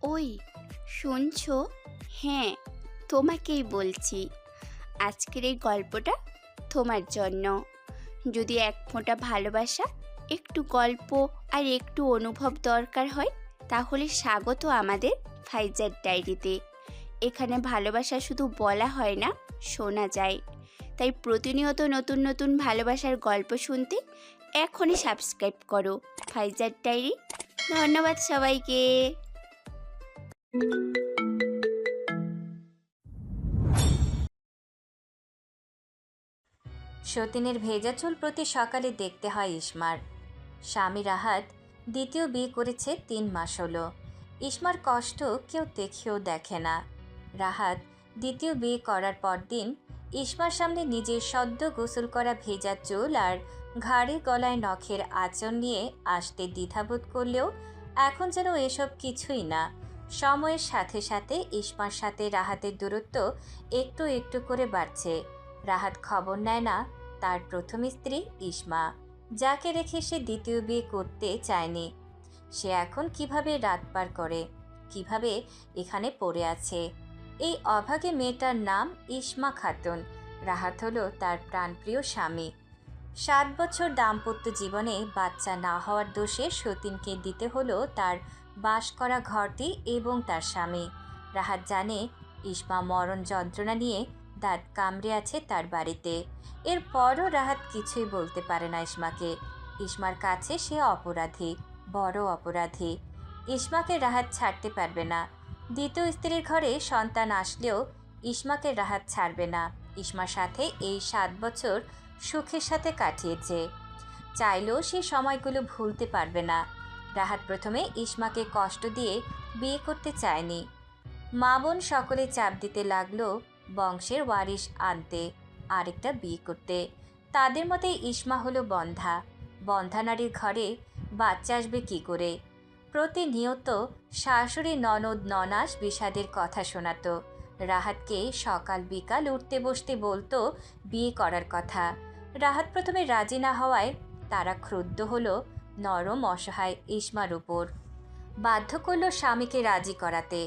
ওই শুনছো? হ্যাঁ, তোমাকেই বলছি। আজকের এই গল্পটা তোমার জন্য। যদি এক ফোঁটা ভালোবাসা, একটু গল্প আর একটু অনুভব দরকার হয়, তাহলে স্বাগত আমাদের ফাইজার ডায়েরিতে। এখানে ভালোবাসা শুধু বলা হয় না, শোনা যায়। তাই প্রতিনিয়ত নতুন নতুন ভালোবাসার গল্প শুনতে এখনই সাবস্ক্রাইব করো ফাইজার ডায়েরি। ধন্যবাদ সবাইকে। সতীনের ভেজা চুল প্রতি সকালে দেখতে হয় ইসমার। স্বামী রাহাত দ্বিতীয় বিয়ে করেছে 3 মাস হলো। ইসমার কষ্ট কেউ দেখেও দেখে না। রাহাত দ্বিতীয় বিয়ে করার পরদিন ইসমার সামনে নিজের সদ্য গোসল করা ভেজা চুল আর ঘাড়ে গলায় নখের আঁচড় নিয়ে আসতে দ্বিধাবোধ করলেও এখন যেন এসব কিছুই না। সময়ের সাথে সাথে ইসমার সাথে রাহাতের দূরত্ব একটু একটু করে বাড়ছে। রাহাত খবর নেয় না তার প্রথম স্ত্রী ইসমা, যাকে রেখে সে দ্বিতীয় বিয়ে করতে চায়নি। সে এখন কিভাবে রাত পার করে, কিভাবে এখানে পড়ে আছে। এই অভাগে মেয়েটার নাম ইসমা খাতুন। রাহাত হলো তার প্রাণপ্রিয় স্বামী। 7 বছর দাম্পত্য জীবনে বাচ্চা না হওয়ার দোষে সতীনকে দিতে হলো তার বাস করা ঘরটি এবং তার স্বামী। রাহাত জানে ইসমা মরণ যন্ত্রণা নিয়ে দাঁত কামড়ে আছে তার বাড়িতে। এরপরও রাহাত কিছুই বলতে পারে না ইসমাকে। ইসমার কাছে সে অপরাধী, বড় অপরাধী। ইসমাকে রাহাত ছাড়তে পারবে না। দ্বিতীয় স্ত্রীর ঘরে সন্তান আসলেও ইসমাকে রাহাত ছাড়বে না। ইসমার সাথে এই 7 বছর সুখের সাথে কাটিয়েছে, চাইলেও সে সময়গুলো ভুলতে পারবে না। রাহাত প্রথমে ইসমাকে কষ্ট দিয়ে বিয়ে করতে চায়নি। মা বোন সকলে চাপ দিতে লাগলো বংশের ওয়ারিশ আনতে, আরেকটা বিয়ে করতে। তাদের মতে ইসমা হলো বন্ধা, বন্ধা নারীর ঘরে বাচ্চা আসবে কী করে। প্রতিনিয়ত শাশুড়ি ননদ ননাস বিষাদের কথা শোনাতো। রাহাতকে সকাল বিকাল উঠতে বসতে বলতো বিয়ে করার কথা। রাহাত প্রথমে রাজি না হওয়ায় তারা ক্রুদ্ধ হলো নরম অসহায় ইসমার উপর। বাধ্য করল স্বামীকে রাজি করাতে।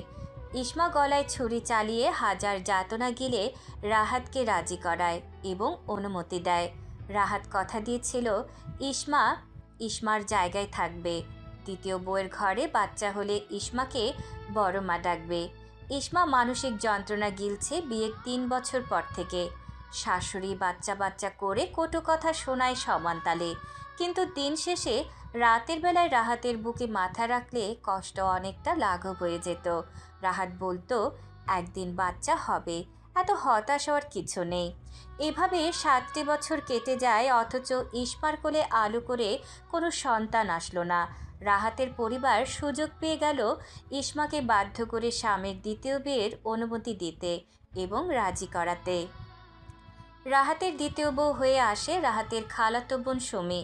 ইসমা গলায় ছুরি চালিয়ে হাজার যাতনা গিলে রাহাতকে রাজি করায় এবং অনুমতি দেয়। রাহাত কথা দিয়েছিল ইসমা ইসমার জায়গায় থাকবে। দ্বিতীয় বউয়ের ঘরে বাচ্চা হলে ইসমাকে বড় মা ডাকবে। ইসমা মানসিক যন্ত্রণা গিলছে বিয়ের 3 বছর পর থেকে। শাশুড়ি বাচ্চা বাচ্চা করে কটু কথা শোনায় সমান তালে, কিন্তু দিন শেষে রাতের বেলায় রাহাতের বুকে মাথা রাখলে কষ্ট অনেকটা লাঘব হয়ে যেত। রাহাত বলতো একদিন বাচ্চা হবে, এত হতাশ হওয়ার কিছু নেই। এভাবে 7টি বছর কেটে যায়, অথচ ইসমার কোলে আলু করে কোনো সন্তান আসলো না। রাহাতের পরিবার সুযোগ পেয়ে গেল ইসমাকে বাধ্য করে স্বামীর দ্বিতীয় বিয়ের অনুমতি দিতে এবং রাজি করাতে। রাহাতের দ্বিতীয় বউ হয়ে আসে রাহাতের খালাতো বোন সুমি।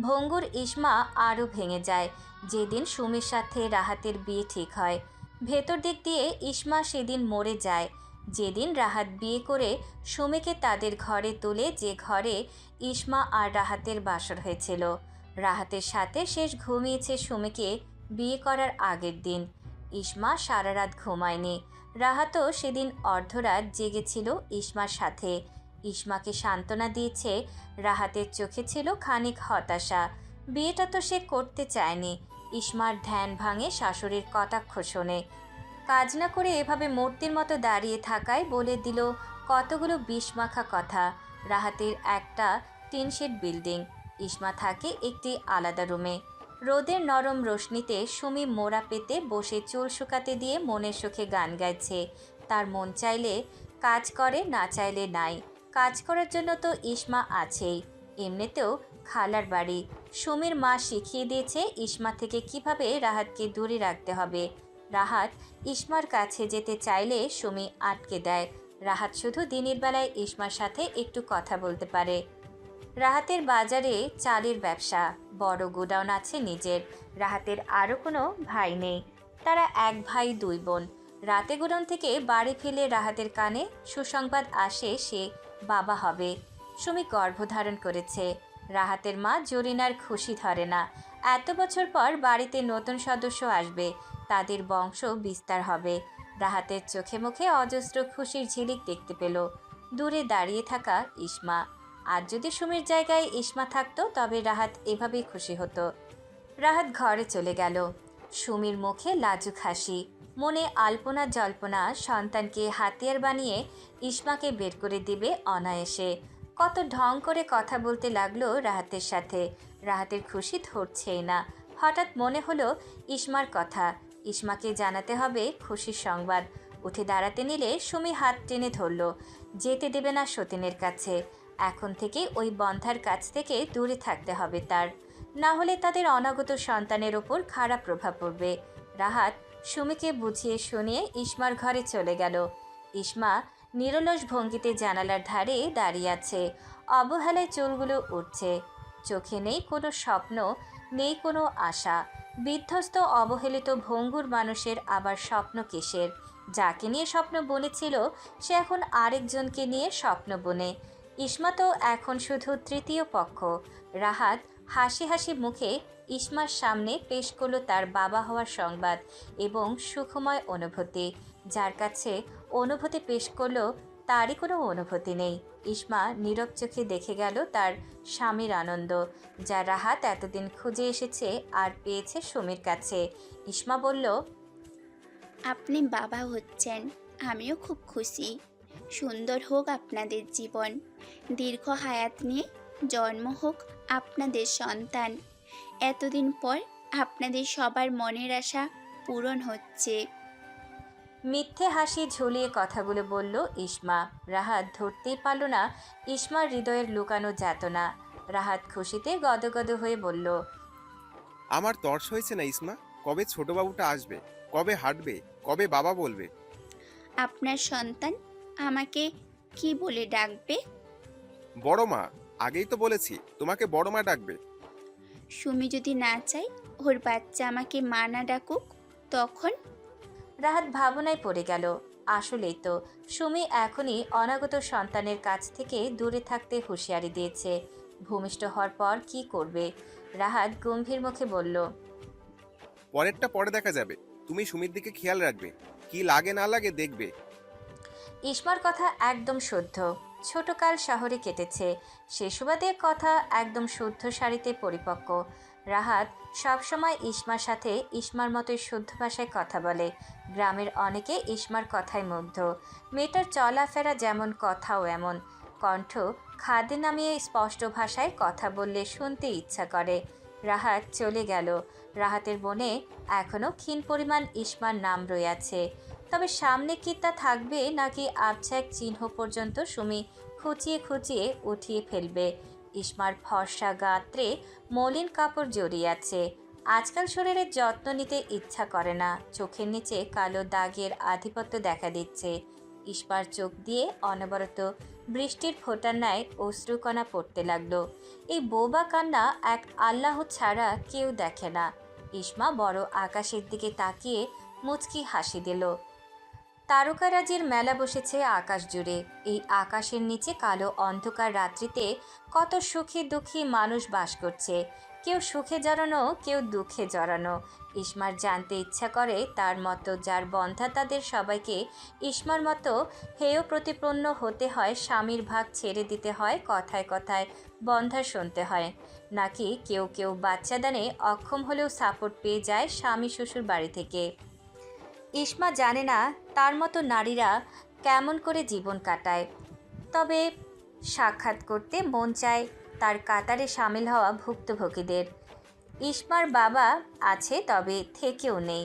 ভঙ্গুর ইসমা আরও ভেঙে যায় যেদিন সুমির সাথে রাহাতের বিয়ে ঠিক হয়। ভেতর দিক দিয়ে ইসমা সেদিন মরে যায়, যেদিন রাহাত বিয়ে করে সুমিকে তাদের ঘরে তুলে, যে ঘরে ইসমা আর রাহাতের বাসর হয়েছিল। রাহাতের সাথে শেষ ঘুমিয়েছে সুমিকে বিয়ে করার আগের দিন। ইসমা সারা রাত ঘুমায়নি। রাহাতও সেদিন অর্ধরাত জেগেছিল ইসমার সাথে। ইসমাকে সান্ত্বনা দিয়েছে। রাহাতের চোখে ছিল খানিক হতাশা। বিয়েটা তো সে করতে চায়নি। ইসমার ধ্যান ভাঙে শাশুড়ির কটাক্ষ শোনে। কাজ না করে এভাবে মূর্তির মতো দাঁড়িয়ে থাকায় বলে দিল কতগুলো বিষমাখা কথা। রাহাতের একটা টিনশেড বিল্ডিং, ইসমা থাকে একটি আলাদা রুমে। রোদের নরম রোশনিতে সুমি মোড়া পেতে বসে চুল শুকাতে দিয়ে মনের সুখে গান গাইছে। তার মন চাইলে কাজ করে, না চাইলে নাই। কাজ করার জন্য তো ইসমা আছেই। এমনিতেও খালার বাড়ি। সুমির মা শিখিয়ে দিয়েছে ইসমা থেকে কিভাবে রাহাতকে দূরে রাখতে হবে। রাহাত ইসমার কাছে যেতে চাইলে সুমি আটকে দেয়। রাহাত শুধু দিনের বেলায় ইসমার সাথে একটু কথা বলতে পারে। রাহাতের বাজারে চালের ব্যবসা, বড় গোডাউন আছে নিজের। রাহাতের আরও কোনো ভাই নেই, তারা এক ভাই দুই বোন। রাতে গোডাউন থেকে বাড়ি ফিরে রাহাতের কানে সুসংবাদ আসে সে বাবা হবে। সুমি গর্ভধারণ করেছে। রাহাতের মা জরিনার খুশি ধরে না। এত বছর পর বাড়িতে নতুন সদস্য আসবে, তাদের বংশ বিস্তার হবে। রাহাতের চোখে মুখে অজস্র খুশির ঝিলিক দেখতে পেল দূরে দাঁড়িয়ে থাকা ইসমা। আর যদি সুমির জায়গায় ইসমা থাকতো তবে রাহাত এভাবেই খুশি হতো। রাহাত ঘরে চলে গেল। সুমির মুখে লাজুক হাসি, মনে আলপনা জল্পনা সন্তানকে হাতিয়ার বানিয়ে ইসমাকে বের করে দিবে অনায়াসে। কত ঢং করে কথা বলতে লাগলো রাহাতের সাথে। রাহাতের খুশি ধরছেই না। হঠাৎ মনে হলো ইসমার কথা, ইসমাকে জানাতে হবে খুশির সংবাদ। উঠে দাঁড়াতে নিলে সুমি হাত টেনে ধরল। যেতে দেবে না সতীনের কাছে। এখন থেকে ওই বন্ধার কাছ থেকে দূরে থাকতে হবে তার, না হলে তাদের অনাগত সন্তানের ওপর খারাপ প্রভাব পড়বে। রাহাত সুমিকে বুঝিয়ে শুনিয়ে ইসমার ঘরে চলে গেল। ইসমা নিরলস ভঙ্গিতে জানালার ধারে দাঁড়িয়ে আছে। অবহেলায় চুলগুলো উঠছে। চোখে নেই কোনো স্বপ্ন, নেই কোনো আশা। বিধ্বস্ত অবহেলিত ভঙ্গুর মানুষের আবার স্বপ্ন কিসের? যাকে নিয়ে স্বপ্ন বনেছিল সে এখন আরেকজনকে নিয়ে স্বপ্ন বনে। ইসমা তো এখন শুধু তৃতীয় পক্ষ। রাহাত হাসি হাসি মুখে ইসমার সামনে পেশ করলো তার বাবা হওয়ার সংবাদ এবং সুখময় অনুভূতি। যার কাছে অনুভূতি পেশ করলো তারই কোনো অনুভূতি নেই। ইসমা নীরব চোখে দেখে গেল তার স্বামীর আনন্দ, যা রাহাত এতদিন খুঁজে এসেছে আর পেয়েছে সুমির কাছে। ইসমা বলল, আপনি বাবা হচ্ছেন, আমিও খুব খুশি। সুন্দর হোক আপনাদের জীবন, দীর্ঘ হায়াত নিয়ে জন্ম হোক আপনাদের সন্তান। এতদিন পর আপনাদের সবার মনের আশা পূরণ হচ্ছে। মিথ্যে হাসি ঝুলিয়ে কথাগুলো বলল ইসমা। রাহাত ধরতেই পারল না ইসমার হৃদয়ের লুকানো যাতনা। রাহাত খুশিতে গদগদ হয়ে বলল, আমার তর্স হয়েছে না ইসমা। কবে ছোট বাবুটা আসবে, কবে হাঁটবে, কবে বাবা বলবে? আপনার সন্তান আমাকে কি বলে ডাকবে? বড় মা। আগেই তো বলেছি তোমাকে বড় মা ডাকবে। সুমি যদি না চায় ওর বাচ্চা আমাকে মা না ডাকুক, তখন? রাহাত ভাবনায় পড়ে গেল। আসলেই তো, সুমি এখনই অনাগত সন্তানের কাছ থেকে দূরে থাকতে হুঁশিয়ারি দিয়েছে। ভূমিষ্ঠ হওয়ার পর কি করবে? রাহাত গম্ভীর মুখে বলল, পরেরটা পরে দেখা যাবে। তুমি সুমির দিকে খেয়াল রাখবে, কি লাগে না লাগে দেখবে। ইসমার কথা একদম শুদ্ধ। ছোটকাল শহরে কেটেছে, সে সুবাদে কথা একদম শুদ্ধ সারিতে পরিপক্ক। রাহাত সবসময় ইসমার সাথে ইসমার মতোই শুদ্ধ ভাষায় কথা বলে। গ্রামের অনেকে ইসমার কথায় মুগ্ধ। মেয়েটার চলাফেরা যেমন, কথাও এমন। কণ্ঠ খাদে নামিয়ে স্পষ্ট ভাষায় কথা বললে শুনতে ইচ্ছা করে। রাহাত চলে গেল। রাহাতের মনে এখনও ক্ষীণ পরিমাণ ইসমার নাম রয়েছে। তবে সামনে কি তা থাকবে নাকি আবছা এক চিহ্ন পর্যন্ত সুমি খুঁচিয়ে খুঁচিয়ে উঠিয়ে ফেলবে? ইসমার ফর্সা গাত্রে মলিন কাপড় জড়িয়ে আছে। আজকাল শরীরের যত্ন নিতে ইচ্ছা করে না। চোখের নিচে কালো দাগের আধিপত্য দেখা দিচ্ছে। ইসমার চোখ দিয়ে অনবরত বৃষ্টির ফোঁটার ন্যায় অশ্রুকণা পড়তে লাগলো। এই বোবা কান্না এক আল্লাহ ছাড়া কেউ দেখে না। ইসমা বড় আকাশের দিকে তাকিয়ে মুচকি হাসি দিল। তারকারাজির মেলা বসেছে আকাশ জুড়ে। এই আকাশের নিচে কালো অন্ধকার রাত্রিতে কত সুখী দুঃখী মানুষ বাস করছে। কেউ সুখে জড়ানো, কেউ দুঃখে জড়ানো। ইসমার জানতে ইচ্ছা করে তার মতো যার বন্ধা তাদের সবাইকে ইসমার মতো হেয় প্রতিপন্ন হতে হয়, স্বামীর ভাগ ছেড়ে দিতে হয়, কথায় কথায় বন্ধা শুনতে হয়, নাকি কেউ কেউ বাচ্চাদানে অক্ষম হলেও সাপোর্ট পেয়ে যায় স্বামী শ্বশুর বাড়ি থেকে। ইসমা জানে না তার মতো নারীরা কেমন করে জীবন কাটায়। তবে সাক্ষাৎ করতে মন চায় তার কাতারে সামিল হওয়া ভুক্তভোগীদের। ইসমার বাবা আছে, তবে থেকেও নেই।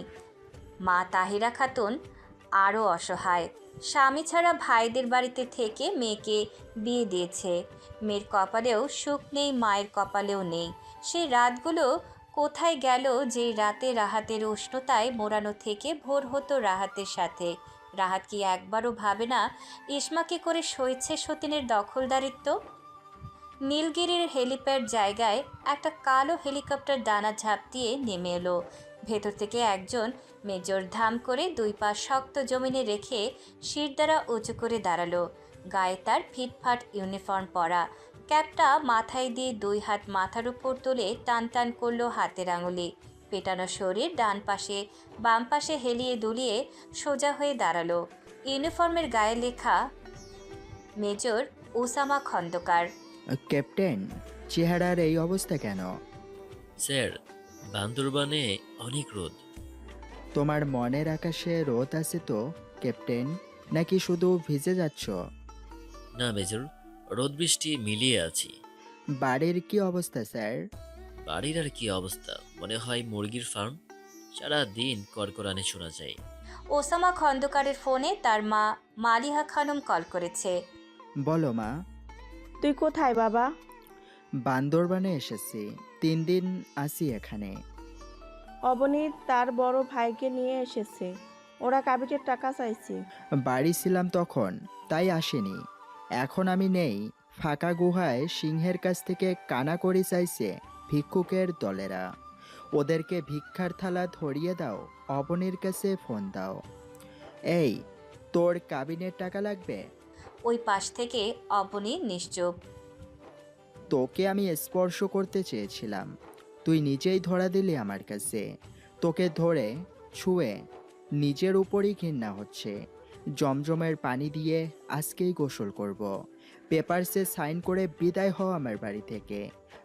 মা তাহিরা খাতুন আরও অসহায়। স্বামী ছাড়া ভাইদের বাড়িতে থেকে মেয়েকে বিয়ে দিয়েছে। মেয়ের কপালেও সুখ নেই, মায়ের কপালেও নেই। সেই রাতগুলো কোথায় গেল যেই রাতে রাহাতের উষ্ণতায় মোড়ানো থেকে ভোর হতো রাহাতের সাথে? রাহাত কি একবারও ভাবে না ইসমাকে করে সইছে সতীনের দখলদারিত্ব? নীলগিরির হেলিপ্যাড জায়গায় একটা কালো হেলিকপ্টার ডানা ঝাঁপ দিয়ে নেমে এলো। ভেতর থেকে একজন মেজর ধাম করে দুই পা শক্ত জমিনে রেখে শিরদাঁড়া উঁচু করে দাঁড়ালো। গায়ে তার ফিটফাট ইউনিফর্ম পরা। ক্যাপটা মাথায় দিয়ে দুই হাত মাথার উপর তুলে টান টান করলো হাতের আঙুলে। পেটানো শরীর ডান পাশে বাম পাশে হেলিয়ে দুলিয়ে সোজা হয়ে দাঁড়ালো। ইউনিফর্মের গায়ে লেখা মেজর ওসামা খন্দকার। ক্যাপ্টেন, চেহারার এই অবস্থা কেন? স্যার, বান্দরবানে অনেক রোদ। তোমার মনের আকাশে রোদ আছে তো ক্যাপ্টেন, নাকি শুধু ভিজে যাচ্ছ? না মেজর, রোদ বৃষ্টি মিলিয়ে আছি। বাড়ির কি অবস্থা স্যার? বাড়ির আর কি অবস্থা, মনে হয় মুরগির ফার্ম। সারা দিন কড়কড়ানি শোনা যায়। ওসামা খন্দকারের ফোনে তার মা মালিহা খানম কল করেছে। বলো মা। তুই কোথায় বাবা? বান্দরবানে এসেছি, 3 দিন আসি এখানে। অবনীত তার বড় ভাইকে নিয়ে এসেছে, ওরা কাবিটের টাকা চাইছে। বাড়ি ছিলাম তখন, তাই আসেনি। এখন আমি নেই, ফাঁকা গুহায় সিংহের কাছ থেকে কানাকড়ি চাইছে ভিক্ষুকের দলেরা। ওদেরকে ভিক্ষার থালা ধরিয়ে দাও, অবনীর কাছে ফোন দাও। এই, তোর কাবিনের টাকা লাগবে? ওই পাশ থেকে অবনী নিশ্চুপ। তোকে আমি স্পর্শ করতে চেয়েছিলাম, তুই নিজেই ধরা দিলি আমার কাছে। তোকে ধরে ছুঁয়ে নিজের উপরই ঘৃণা হচ্ছে। জমজমের পানি দিয়ে আজকেই গোসল করব। পেপারসে সাইন করে বিদায় হও আমার বাড়ি থেকে।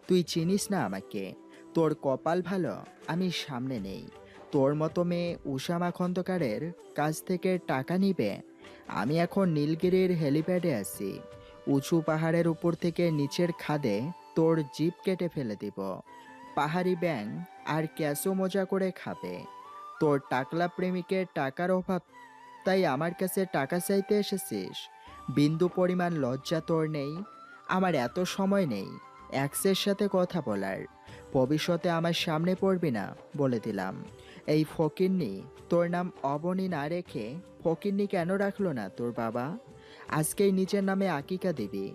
তুই চিনিস না আমাকে, তোর কপাল ভালো আমি সামনে নেই। তোর মতো মেয়ে উসামা খন্দকারের কাছ থেকে টাকা নিবে? আমি এখন নীলগিরির হেলিপ্যাডে আছি। উঁচু পাহাড়ের উপর থেকে নিচের খাদে তোর জিপ কেটে ফেলে দিব। পাহাড়ি ব্যাং আর ক্যাশো মজা করে খাবে। তোর টাকলা প্রেমিকের টাকার অভাব, তাই আমার কাছে টাকা চাইতে এসেছিস? বিন্দু পরিমাণ লজ্জা তোর নেই? আমার এত সময় নেই এক্সের সাথে কথা বলার। ভবিষ্যতে আমার সামনে পড়বি না বলে দিলাম। এই ফকিন্নি তোর নাম অবনী না রেখে ফকিন্নি কেন রাখলো না তোর বাবা? আজকেই নিজের নামে আকিকা দিবি,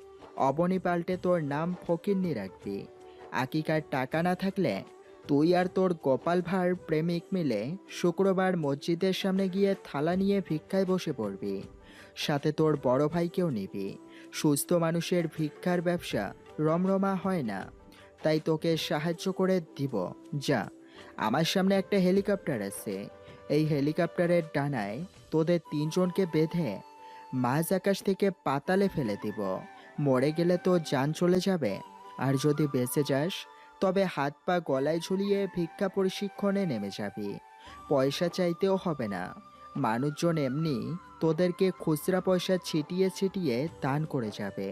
অবনী পাল্টে তোর নাম ফকিন্নি রাখবি। আকিকার টাকা না থাকলে তুই আর তোর গোপাল ভাঁড় প্রেমিক মিলে শুক্রবার মসজিদের সামনে গিয়ে থালা নিয়ে ভিক্ষায় বসে পড়বি। সাথে তোর বড় ভাইকেও নিবি। সুস্থ মানুষের ভিক্ষার ব্যবসা রমরমা হয় না, তাই তোকে সাহায্য করে দিব। যা, আমার সামনে একটা হেলিকপ্টার আছে, এই হেলিকপ্টারের ডানায় তোদের 3 জনকে বেঁধে মাঝ আকাশ থেকে পাতালে ফেলে দিব। মরে গেলে তো জান চলে যাবে, আর যদি বেঁচে যাস তবে হাত পা গলায় ঝুলিয়ে ভিক্ষা প্রশিক্ষণে নেমে যাবি। পয়সা চাইতেও হবে না, মানুষজন এমনি তোদেরকে খুচরা পয়সা ছিটিয়ে ছিটিয়ে দান করে যাবে।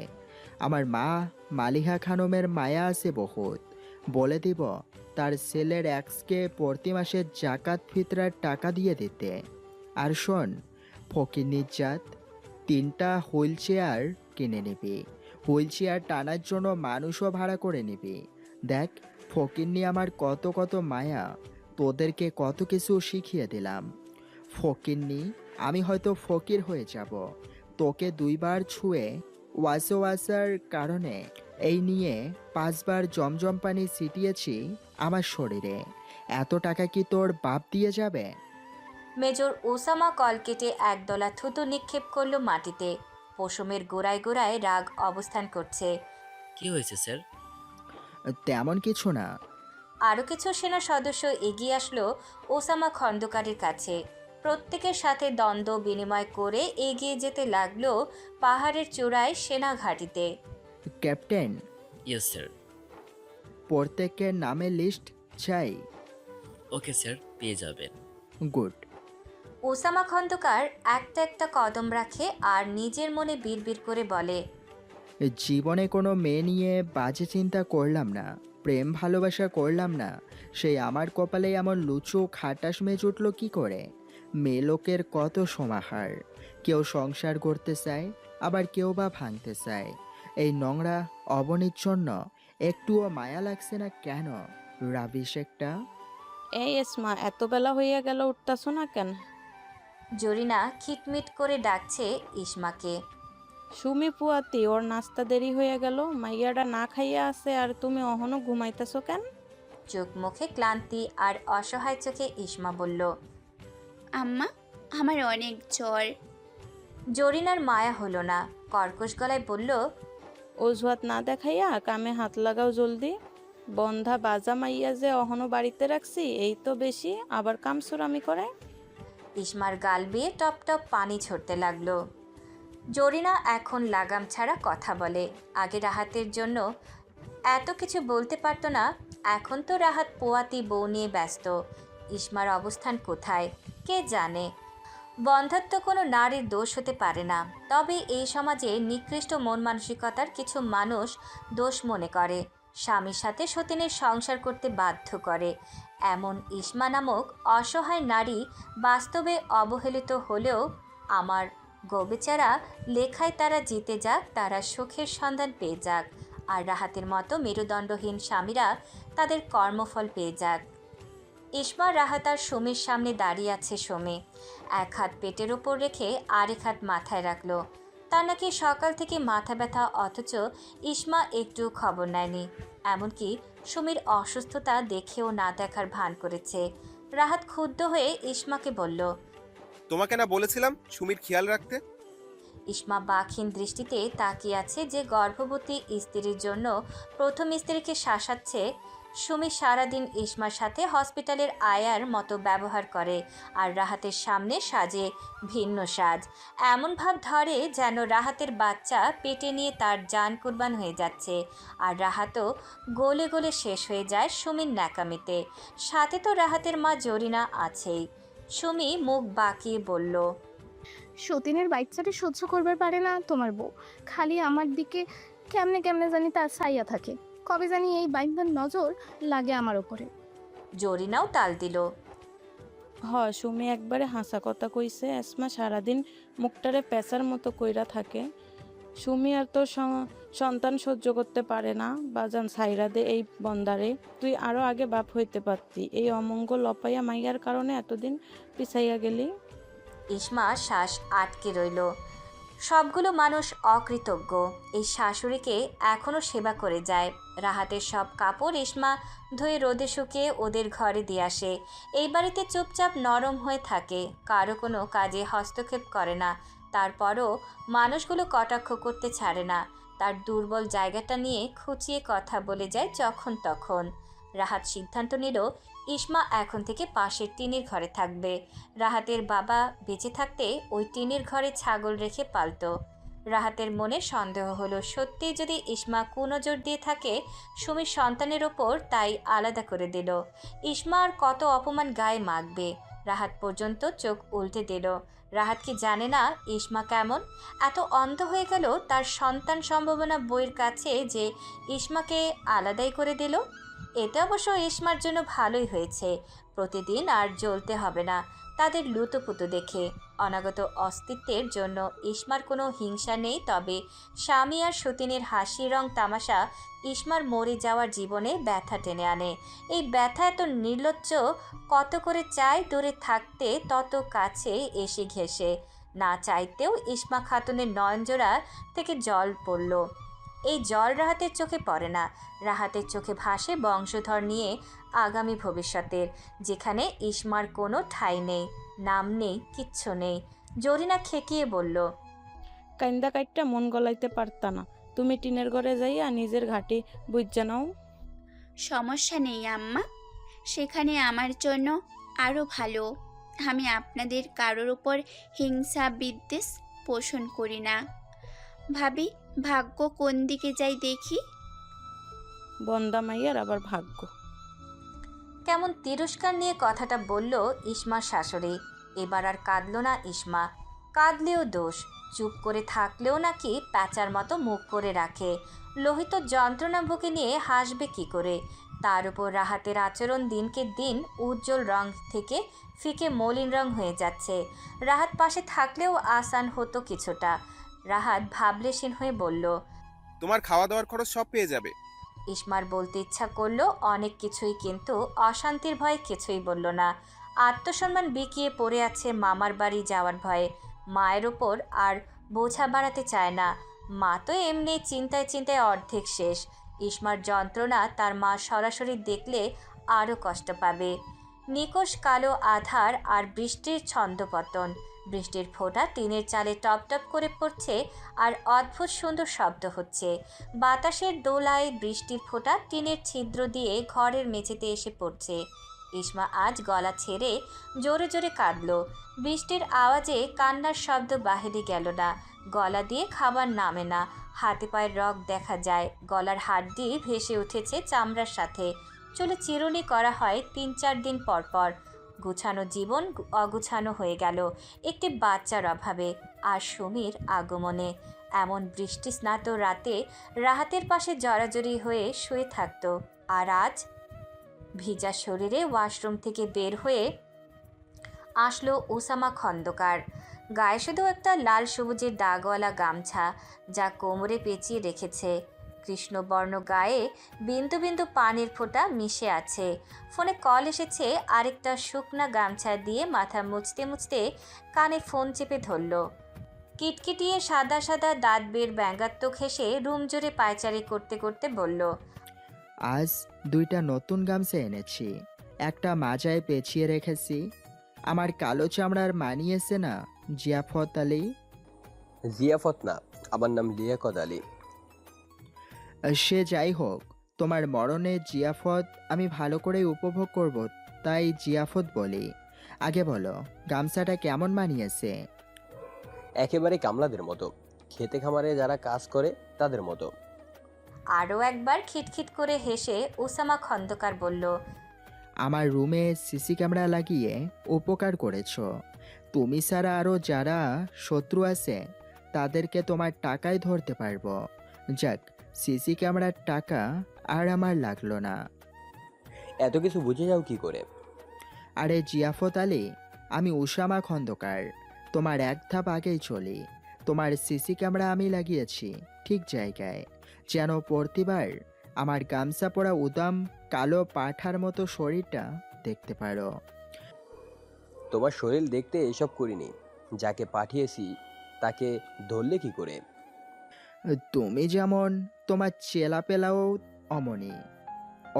আমার মা মালিহা খানমের মায়া আছে বহুত, বলে দিব তার ছেলের এক্সকে প্রতি মাসে জাকাত ফিতরার টাকা দিয়ে দিতে। আর শোন, ফকিন্নির জাত, 3টা হুইল চেয়ার কিনে নিবি। হুইল চেয়ার টানার জন্য মানুষও ভাড়া করে নিবি। দেখ ফকিন্নি আমার কত কত মায়া, তোদেরকে কত কিছু শিখিয়ে দিলাম। ফকিন্নি, আমি হয়তো ফকির হয়ে যাব। তোকে 2 বার ছুঁয়ে ওয়াসার কারণে এই নিয়ে 5 বার জমজম পানি ছিটিয়েছি আমার শরীরে। এত টাকা কি তোর বাপ দিয়ে যাবে? মেজর ওসামা কল কেটে একদলা থুতু নিক্ষেপ করলো মাটিতে। পশমের গোড়ায় গোড়ায় রাগ অবস্থান করছে। কি হয়েছে স্যার? তেমন কিছু না। আরও কিছু সেনা সদস্য এগিয়ে আসলো ওসামা খন্দকারের কাছে। প্রত্যেকের সাথে দ্বন্দ্ব বিনিময় করে এগিয়ে যেতে লাগলো পাহাড়ের চূড়ায় সেনা ঘাঁটিতে। Captain, yes sir. প্রত্যেকের নামের লিস্ট চাই। ওকে স্যার, পেয়ে যাবেন। গুড। ওসামা খন্দকার একটা একটা কদম রাখে আর নিজের মনে বিড়বিড় করে বলে, জীবনে কোনো মেয়ে নিয়ে বাজে চিন্তা করলাম না, প্রেম ভালোবাসা করলাম না, সেই আমার কপালে এমন লুচু খাটাস মেয়ে জুটল কি করে? মেয়ে লোকের কত সমাহার, কেউ সংসার করতে চায়, আবার কেউ বা ভাঙতে চায়। এই নোংরা অবনীর জন্য একটুও মায়া লাগছে না কেন? রাবিশ একটা। এই এসমা, এত বেলা হইয়া গেল, উঠতাছো না কেন? জরিনা খিটমিট করে ডাকছে ইসমাকে। সুমি পুয়াতি, ওর নাস্তা দেরি হইয়া গেল, মাইয়াটা না খাইয়া আছে আর তুমি অহনো ঘুমাইতেছো কেন? চোখ মুখে ক্লান্তি আর অসহায় চোখে ইসমা বলল। আম্মা, আমার অনেক জ্বর। জরিনার মায়া হলো না, কর্কশ গলায় বলল, অজুহাত না দেখাইয়া কামে হাত লাগাও জলদি। বন্ধা বাজা মাইয়া যে অহনো বাড়িতে রাখছি এই তো বেশি, আবার কামসুরামি করে। ইসমার গাল বেয়ে টপ টপ পানি ঝরতে লাগলো। জরিনা এখন লাগাম ছাড়া কথা বলে। আগে রাহাতের জন্য এত কিছু বলতে পারতো না, এখন তো রাহাত পোয়াতি বউ নিয়ে ব্যস্ত। ইসমার অবস্থান কোথায় কে জানে। বন্ধাত্ব কোনো নারীর দোষ হতে পারে না, তবে এই সমাজে নিকৃষ্ট মন মানসিকতার কিছু মানুষ দোষ মনে করে, স্বামীর সাথে সতীনের সংসার করতে বাধ্য করে। এমন ইসমা নামক অসহায় নারী বাস্তবে অবহেলিত হলেও আমার গোবেচারা লেখায় তারা জিতে যাক, তারা সুখের সন্ধান পেয়ে যাক, আর রাহাতের মতো মেরুদণ্ডহীন স্বামীরা তাদের কর্মফল পেয়ে যাক। ইসমা রাহাত আর সুমির সামনে দাঁড়িয়ে আছে। সুমি এক হাত পেটের ওপর রেখে আরেক হাত মাথায় রাখলো। তার নাকি সকাল থেকে মাথা ব্যথা, অথচ ইসমা একটু খবর নেয়নি। এমনকি সুমির অসুস্থতা দেখেও না দেখার ভান করেছে। রাহাত ক্ষুব্ধ হয়ে ইসমাকে বলল, তোমাকে না বলেছিলাম সুমির খেয়াল রাখতে? ইসমা বাকহীন দৃষ্টিতে তাকিয়ে আছে যে গর্ভবতী স্ত্রীর জন্য প্রথম স্ত্রীকে শাসাচ্ছে। সুমি সারাদিন ইসমার সাথে হসপিটালের আয়ার মতো ব্যবহার করে, আর রাহাতের সামনে সাজে ভিন্ন সাজ। এমন ভাব ধরে যেন রাহাতের বাচ্চা পেটে নিয়ে তার জান কুরবান হয়ে যাচ্ছে, আর রাহাতও গলে গলে শেষ হয়ে যায় সুমির ন্যাকামিতে। সাথে তো রাহাতের মা জরিনা আছেই। সুমি মুখ বাঁকিয়ে বলল, সতীনের বাচ্চাটা সহ্য করবার পারে না তোমার বউ, খালি আমার দিকে কেমনে কেমনে জানি তার ছাইয়া থাকে। কবে জানি এই বাইন্দার নজর লাগে আমার ওপরে। জরিনাও তাল দিল। সুমি একবারে হাসা কথা কইছে। এসমা সারাদিন মুখটারে পেঁচার মতো কইরা থাকে। সুমি আর তোর সন্তান সহ্য করতে পারে না। বাজান সাইরা দে এই বন্দারে, তুই আরো আগে বাপ হইতে পারতি। এই অমঙ্গল অপাইয়া মাইয়ার কারণে এতদিন পিছাইয়া গেলি। ইসমা শ্বাস আটকে রইল। সবগুলো মানুষ অকৃতজ্ঞ। এই শাশুড়িকে এখনও সেবা করে যায়। রাহাতের সব কাপড় ইসমা ধুয়ে রোদে শুকিয়ে ওদের ঘরে দিয়ে আসে। এই বাড়িতে চুপচাপ নরম হয়ে থাকে, কারো কোনো কাজে হস্তক্ষেপ করে না। তারপরও মানুষগুলো কটাক্ষ করতে ছাড়ে না। তার দুর্বল জায়গাটা নিয়ে খুঁচিয়ে কথা বলে যায় যখন তখন। রাহাত সিদ্ধান্ত নিল ইসমা এখন থেকে পাশের টিনের ঘরে থাকবে। রাহাতের বাবা বেঁচে থাকতে ওই টিনের ঘরে ছাগল রেখে পালতো। রাহাতের মনে সন্দেহ হলো, সত্যিই যদি ইসমা কুনজর দিয়ে থাকে সুমির সন্তানের ওপর, তাই আলাদা করে দিল। ইসমা আর কত অপমান গায়ে মাখবে। রাহাত পর্যন্ত চোখ উল্টে দিল। রাহাত কি জানে না ইসমা কেমন? এত অন্ধ হয়ে গেল তার সন্তান সম্ভাবনা বইয়ের কাছে যে ইসমাকে আলাদাই করে দিল। এতে অবশ্য ইসমার জন্য ভালোই হয়েছে। প্রতিদিন আর জ্বলতে হবে না তাদের লুতোপুতো দেখে। অনাগত অস্তিত্বের জন্য ইসমার কোনো হিংসা নেই, তবে স্বামী আর সতীনের হাসি রং তামাশা ইসমার মরে যাওয়ার জীবনে ব্যথা টেনে আনে। এই ব্যথা এত নির্লজ্জ, কত করে চায় দূরে থাকতে, তত কাছে এসে ঘেঁষে। না চাইতেও ইসমা খাতুনের নয়নজোড়া থেকে জল পড়ল। এই জল রাহাতের চোখে পড়ে না, রাহাতের চোখে ভাসে বংশধর নিয়ে আগামী ভবিষ্যতের, যেখানে ইসমার কোনো ঠাঁই নেই, নাম নেই, কিচ্ছু নেই। জরিনা খেকিয়ে বলল, কাইন্দা কাইটটা মন গলাইতে পারতা না। তুমি টিনের ঘরে যাইয়া নিজের ঘাটি বুঝা নাও। সমস্যা নেই আম্মা, সেখানে আমার জন্য আরও ভালো। আমি আপনাদের কারোর উপর হিংসা বিদ্বেষ পোষণ করি না। ভাবি, ভাগ্য কোন দিকে যাই দেখি। বন্দা মাইয়ার আবার ভাগ্য। কেমন তিরস্কার নিয়ে কথাটা বলল ইসমার শাশুড়ি। এবার আর কাঁদল না ইসমা। কাঁদলেও দোষ, চুপ করে থাকলেও নাকি প্যাঁচার মতো মুখ করে রাখে। লোহিত যন্ত্রণা বুকে নিয়ে হাসবে কি করে? তার উপর রাহাতের আচরণ দিনকে দিন উজ্জ্বল রং থেকে ফিকে মলিন রং হয়ে যাচ্ছে। রাহাত পাশে থাকলেও আসান হতো কিছুটা। রাহাত ভাবলেশীন হয়ে বলল, তোমার খাওয়া দাওয়ার খরচ সব পেয়ে যাবে। ইসমার বলতে ইচ্ছা করলো অনেক কিছুই, কিন্তু অশান্তির ভয়ে কিছুই বলল না। আত্মসম্মান বিকিয়ে পড়ে আছে মামার বাড়ি যাওয়ার ভয়ে। মায়ের ওপর আর বোঝা বাড়াতে চায় না। মা তো এমনি চিন্তায় চিন্তায় অর্ধেক শেষ। ইসমার যন্ত্রণা তার মা সরাসরি দেখলে আরও কষ্ট পাবে। নিকষ কালো আধার আর বৃষ্টির ছন্দপতন। বৃষ্টির ফোঁটা টিনের চালে টপ টপ করে পড়ছে আর অদ্ভুত সুন্দর শব্দ হচ্ছে। বাতাসের দোলায় বৃষ্টির ফোঁটা টিনের ছিদ্র দিয়ে ঘরের মেঝেতে এসে পড়ছে। ইসমা আজ গলা ছেড়ে জোরে জোরে কাঁদল। বৃষ্টির আওয়াজে কান্নার শব্দ বাহিরে গেল না। গলা দিয়ে খাবার নামে না, হাতে পায়ের রগ দেখা যায়। গলার হাড্ডি ভেসে উঠেছে চামড়ার সাথে। চুলে চিরুনি করা হয় ৩-৪ দিন পর পর। গুছানো জীবন অগুছানো হয়ে গেল একটি বাচ্চার অভাবে আর সুমির আগমনে। এমন বৃষ্টিস্নাত রাতে রাহাতের পাশে জড়াজড়ি হয়ে শুয়ে থাকত। আর আজ ভিজা শরীরে ওয়াশরুম থেকে বের হয়ে আসলো ওসামা খন্দকার। গায়ে শুধু একটা লাল সবুজের দাগওয়ালা গামছা, যা কোমরে পেঁচিয়ে রেখেছে। কৃষ্ণবর্ণ গায়ে বিন্দু বিন্দু পানির ফোঁটা মিশে আছে। ফোনে কল এসেছে। আরেকটা শুকনা গামছা দিয়ে মাথা মুছতে মুছতে কানে ফোন চেপে ধরল। কিটকিটিয়ে সাদা সাদা দাঁত বের ব্যঙ্গাত্মক হেসে রুম জুড়ে পায়চারি করতে করতে বলল, আজ 2টা নতুন গামছা এনেছি, একটা মাজায় পেঁচিয়ে রেখেছি। আমার কালো চামড়ার মানিয়েছে না জিয়াফত আলী? জিয়াফত না, আমার নাম লিয়াকত আলী। সে যাই হোক, তোমার মরণে জিয়াফত আমি ভালো করে উপভোগ করব, তাই জিয়াফত বলি। আগে বলো, গামছাটা কেমন মানিয়েছে? একেবারে কামলাদের মতো, খেতে খামারে যারা কাজ করে তাদের মতো। আরও একবার খিটখিট করে হেসে ওসামা খন্দকার বলল, আমার রুমে সিসি ক্যামেরা লাগিয়ে উপকার করেছো। তুমি ছাড়া আরও যারা শত্রু আছে তাদেরকে তোমার টাকায় ধরতে পারবো। যাক, সিসি ক্যামেরার টাকা আর আমার লাগলো না। এত কিছু বুঝে যাও কি করে? আরে জিয়াফত আলী, আমি ওসামা খন্দকার, তোমার এক ধাপ আগেই চলি। তোমার সিসি ক্যামেরা আমি লাগিয়েছি ঠিক জায়গায়, যেন প্রতিবার আমার গামছা পরা উদাম কালো পাঠার মতো শরীরটা দেখতে পারো। তোমার শরীর দেখতে এসব করিনি, যাকে পাঠিয়েছি তাকে ধরলে কি করে? তুমি যেমন, তোমার চেলাপেলাও অমনি।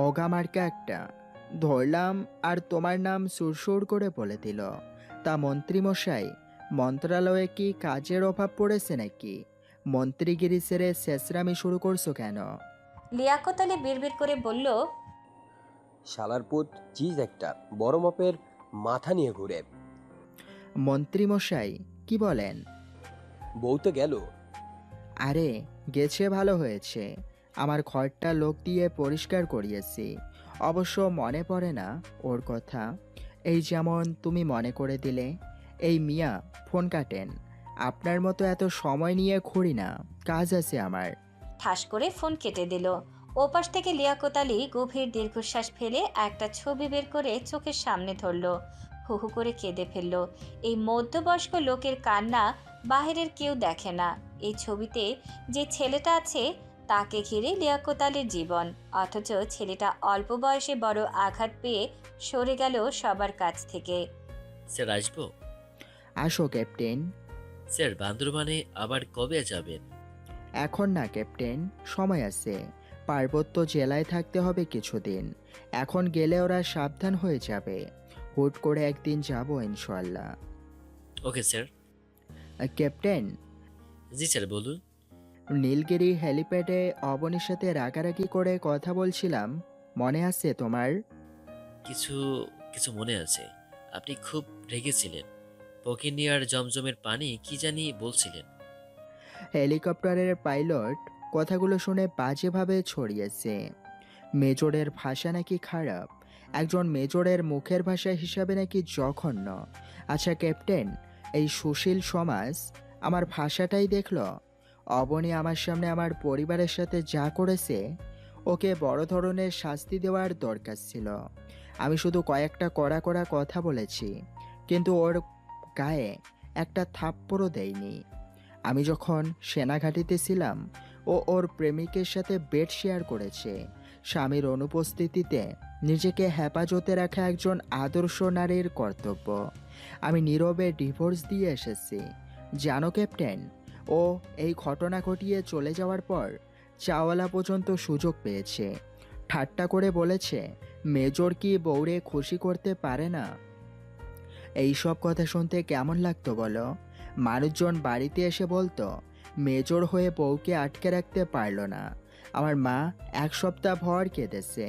অগামার্কা একটা ধরলাম আর তোমার নাম সুরসুর করে বলে দিল। তা মন্ত্রীমশাই, মন্ত্রণালয়ে কি কাজের অভাব পড়েছে নাকি? মন্ত্রীগিরি সেরে শেষরামি শুরু করছো কেন? লিয়াকত আলী বিড়বিড় করে বলল, শালার পুত চিজ একটা, বড় মাপের মাথা নিয়ে ঘুরে। মন্ত্রীমশাই কি বলেন? বউ তো গেল। আরে গেছে ভালো হয়েছে, আমার ঘরটা লোক দিয়ে পরিষ্কার করিয়েছি। অবশ্য মনে পড়ে না ওর কথা, এই যেমন তুমি মনে করে দিলে। এই মিয়া, ফোন কাটেন, আপনার মতো এত সময় নিয়ে ঘুরি না, কাজ আছে আমার। ঠাস করে ফোন কেটে দিল। ওপাশ থেকে লিয়াকত আলী গভীর দীর্ঘশ্বাস ফেলে একটা ছবি বের করে চোখের সামনে ধরল। হু হু করে কেঁদে ফেলল। এই মধ্যবয়স্ক লোকের কান্না বাহিরের কেউ দেখে না। এই ছবিতে যে ছেলেটা আছে তাকে ঘিরে লিয়াকত আলীর জীবন, অথচ ছেলেটা অল্প বয়সে বড় আঘাত পেয়ে সরে গেল সবার কাছ থেকে। স্যার আসবো? আসো ক্যাপ্টেন। স্যার বান্দরবানে আবার কবে যাবেন? এখন না ক্যাপ্টেন, সময় আছে। পার্বত্য জেলায় থাকতে হবে কিছুদিন। এখন গেলে ওরা সাবধান হয়ে যাবে। হুট করে একদিন যাব ইনশাল্লাহ। Okay sir. ক্যাপ্টেন, জি স্যার বলুন। নীলগিরি হেলিপ্যাডে অবনীর সাথে রাগারাগি করে কথা বলছিলাম, মনে আছে তোমার? কিছু কিছু মনে আছে। আপনি খুব রেগেছিলেন। পকিনি আর জমজমের পানি কি জানি বলছিলেন। হেলিকপ্টারের পাইলট কথাগুলো শুনে বাজেভাবে ছড়িয়েছে। মেজরের ভাষা নাকি খারাপ, একজন মেজরের মুখের ভাষা হিসাবে নাকি জঘন্য। আচ্ছা ক্যাপ্টেন, এই সুশীল সমাজ আমার ভাষাটাই দেখলো। অবনী আমার সামনে আমার পরিবারের সাথে যা করেছে, ওকে বড় ধরনের শাস্তি দেওয়ার দরকার ছিল। আমি শুধু কয়েকটা কড়া কড়া কথা বলেছি, কিন্তু ওর গায়ে একটা থাপ্পড়ও দেয়নি। আমি যখন সেনাঘাঁটিতে ছিলাম, ও ওর প্রেমিকের সাথে বেড শেয়ার করেছে। স্বামীর অনুপস্থিতিতে নিজেকে হেফাজতে রাখা একজন আদর্শ নারীর কর্তব্য। আমি নীরবে ডিভোর্স দিয়ে এসেছি। জানো ক্যাপ্টেন, ও এই ঘটনা ঘটিয়ে চলে যাওয়ার পর চাওয়ালা পর্যন্ত সুযোগ পেয়েছে। ঠাট্টা করে বলেছে, মেজর কি বউরে খুশি করতে পারে না? এই সব কথা শুনতে কেমন লাগতো বলো? মানুষজন বাড়িতে এসে বলতো, মেজর হয়ে বউকে আটকে রাখতে পারলো না। আমার মা 1 সপ্তাহ ভর কেঁদেছে।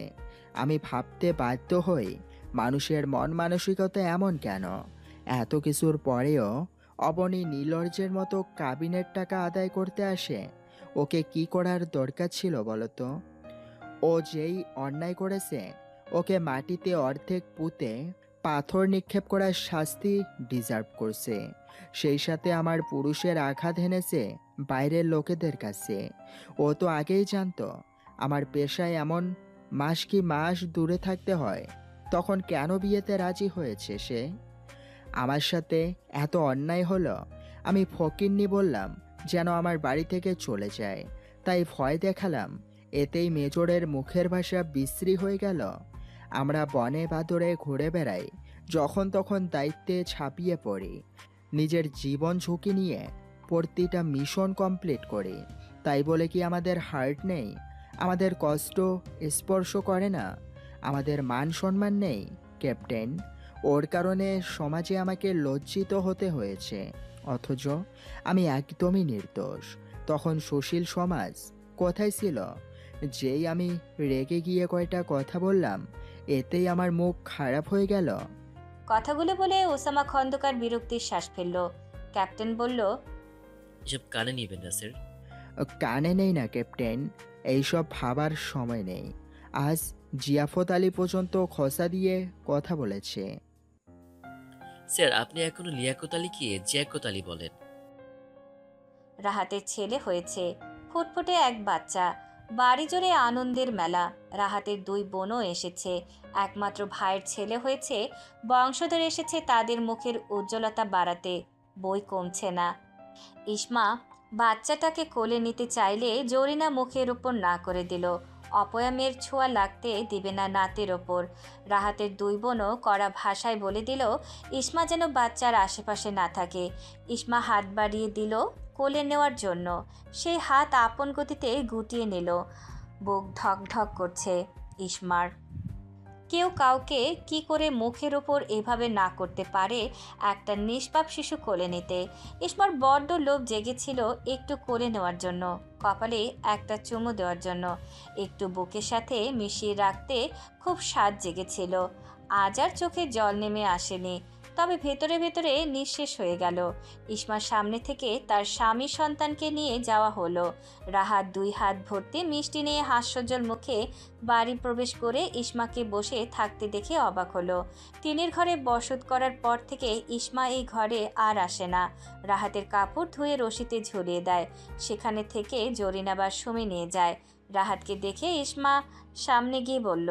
আমি ভাবতে বাধ্য হই, মানুষের মন মানসিকতা এমন কেন? এত কিছুর পরেও অবনী নীলর্জের মতো কাবিনের টাকা আদায় করতে আসে। ওকে কি করার দরকার ছিল বলো তো? ও যেই অন্যায় করেছে, ওকে মাটিতে অর্ধেক পুঁতে পাথর নিক্ষেপ করার শাস্তি ডিজার্ভ করছে। সেই সাথে আমার পুরুষের আঘাত হেনেছে বাইরের লোকেদের কাছে। ও তো আগেই জানতো আমার পেশায় এমন মাস কি মাস দূরে থাকতে হয়। তখন কেন বিয়েতে রাজি হয়েছে সে? আমার সাথে এত অন্যায় হলো, আমি ফকিন্নি বললাম যেন আমার বাড়ি থেকে চলে যায়। তাই ভয় দেখালাম, এতেই মেজরের মুখের ভাষা বিশ্রী হয়ে গেল। আমরা বনে বাদরে ঘুরে বেড়াই, যখন তখন দায়িত্বে ঝাঁপিয়ে পড়ি, নিজের জীবন ঝুঁকি নিয়ে প্রতিটা মিশন কমপ্লিট করি। তাই বলে কি আমাদের হার্ট নেই? আমাদের কষ্ট স্পর্শ করে না? আমাদের মান সম্মান নেই ক্যাপ্টেন? ওর কারণে সমাজে আমাকে লজ্জিত হতে হয়েছে, অথচ আমি একদমই নির্দোষ। তখন সুশীল সমাজ কোথায় ছিল? যেই আমি রেগে গিয়ে কয়টা কথা বললাম, এতেই আমার মুখ খারাপ হয়ে গেল। কথাগুলো বলে ওসামা খন্দকার বিরক্তির শ্বাস ফেলল। ক্যাপ্টেন বলল, এসব কানে নিবেন না স্যার। কানে নেই না ক্যাপ্টেন, এইসব ভাবার সময় নেই। আজ জিয়াফত আলী পর্যন্ত খসা দিয়ে কথা বলেছে। স্যার, আপনি এখনো লিয়াকত আলীকে জিয়াকত আলী বলেন। রাহাতের ছেলে হয়েছে, ফুটফুটে এক বাচ্চা। বাড়ি জুড়ে আনন্দের মেলা। রাহাতের 2 বোনও এসেছে। একমাত্র ভাইয়ের ছেলে হয়েছে। বংশধর এসেছে তাদের মুখের উজ্জ্বলতা বাড়াতে। বই কমছে না। ইসমা বাচ্চাটাকে কোলে নিতে চাইলে জরিনা মুখের উপর না করে দিল। অপয়ামের ছোঁয়া লাগতে দিবে না নাতের ওপর। রাহাতের 2 বোনও কড়া ভাষায় বলে দিল ইসমা যেন বাচ্চার আশেপাশে না থাকে। ইসমা হাত বাড়িয়ে দিল কোলে নেওয়ার জন্য। সেই হাত আপন গতিতে গুটিয়ে নিল। বুক ধক ধক করছে ইসমার। কেউ কাউকে কি করে মুখের ওপর এভাবে না করতে পারে একটা নিষ্পাপ শিশু কোলে নিতে। ইসমার বড্ড লোভ জেগেছিল একটু কোলে নেওয়ার জন্য, কপালে একটা চুমু দেওয়ার জন্য, একটু বুকের সাথে মিশিয়ে রাখতে খুব স্বাদ জেগেছিল। আজ আর চোখে জল নেমে আসেনি, তবে ভেতরে ভেতরে নিঃশেষ হয়ে গেল। ইসমার সামনে থেকে তার স্বামী সন্তানকে নিয়ে যাওয়া হলো। রাহাত 2 হাত ভর্তি মিষ্টি নিয়ে হাস্যজ্জ্বল মুখে বাড়ি প্রবেশ করে ইসমাকে বসে থাকতে দেখে অবাক হলো। টিনের ঘরে বসত করার পর থেকে ইসমা এই ঘরে আর আসে না। রাহাতের কাপড় ধুয়ে রশিতে ঝুলিয়ে দেয়, সেখানে থেকে জরিনা বা সুমি নিয়ে যায়। রাহাতকে দেখে ইসমা সামনে গিয়ে বলল,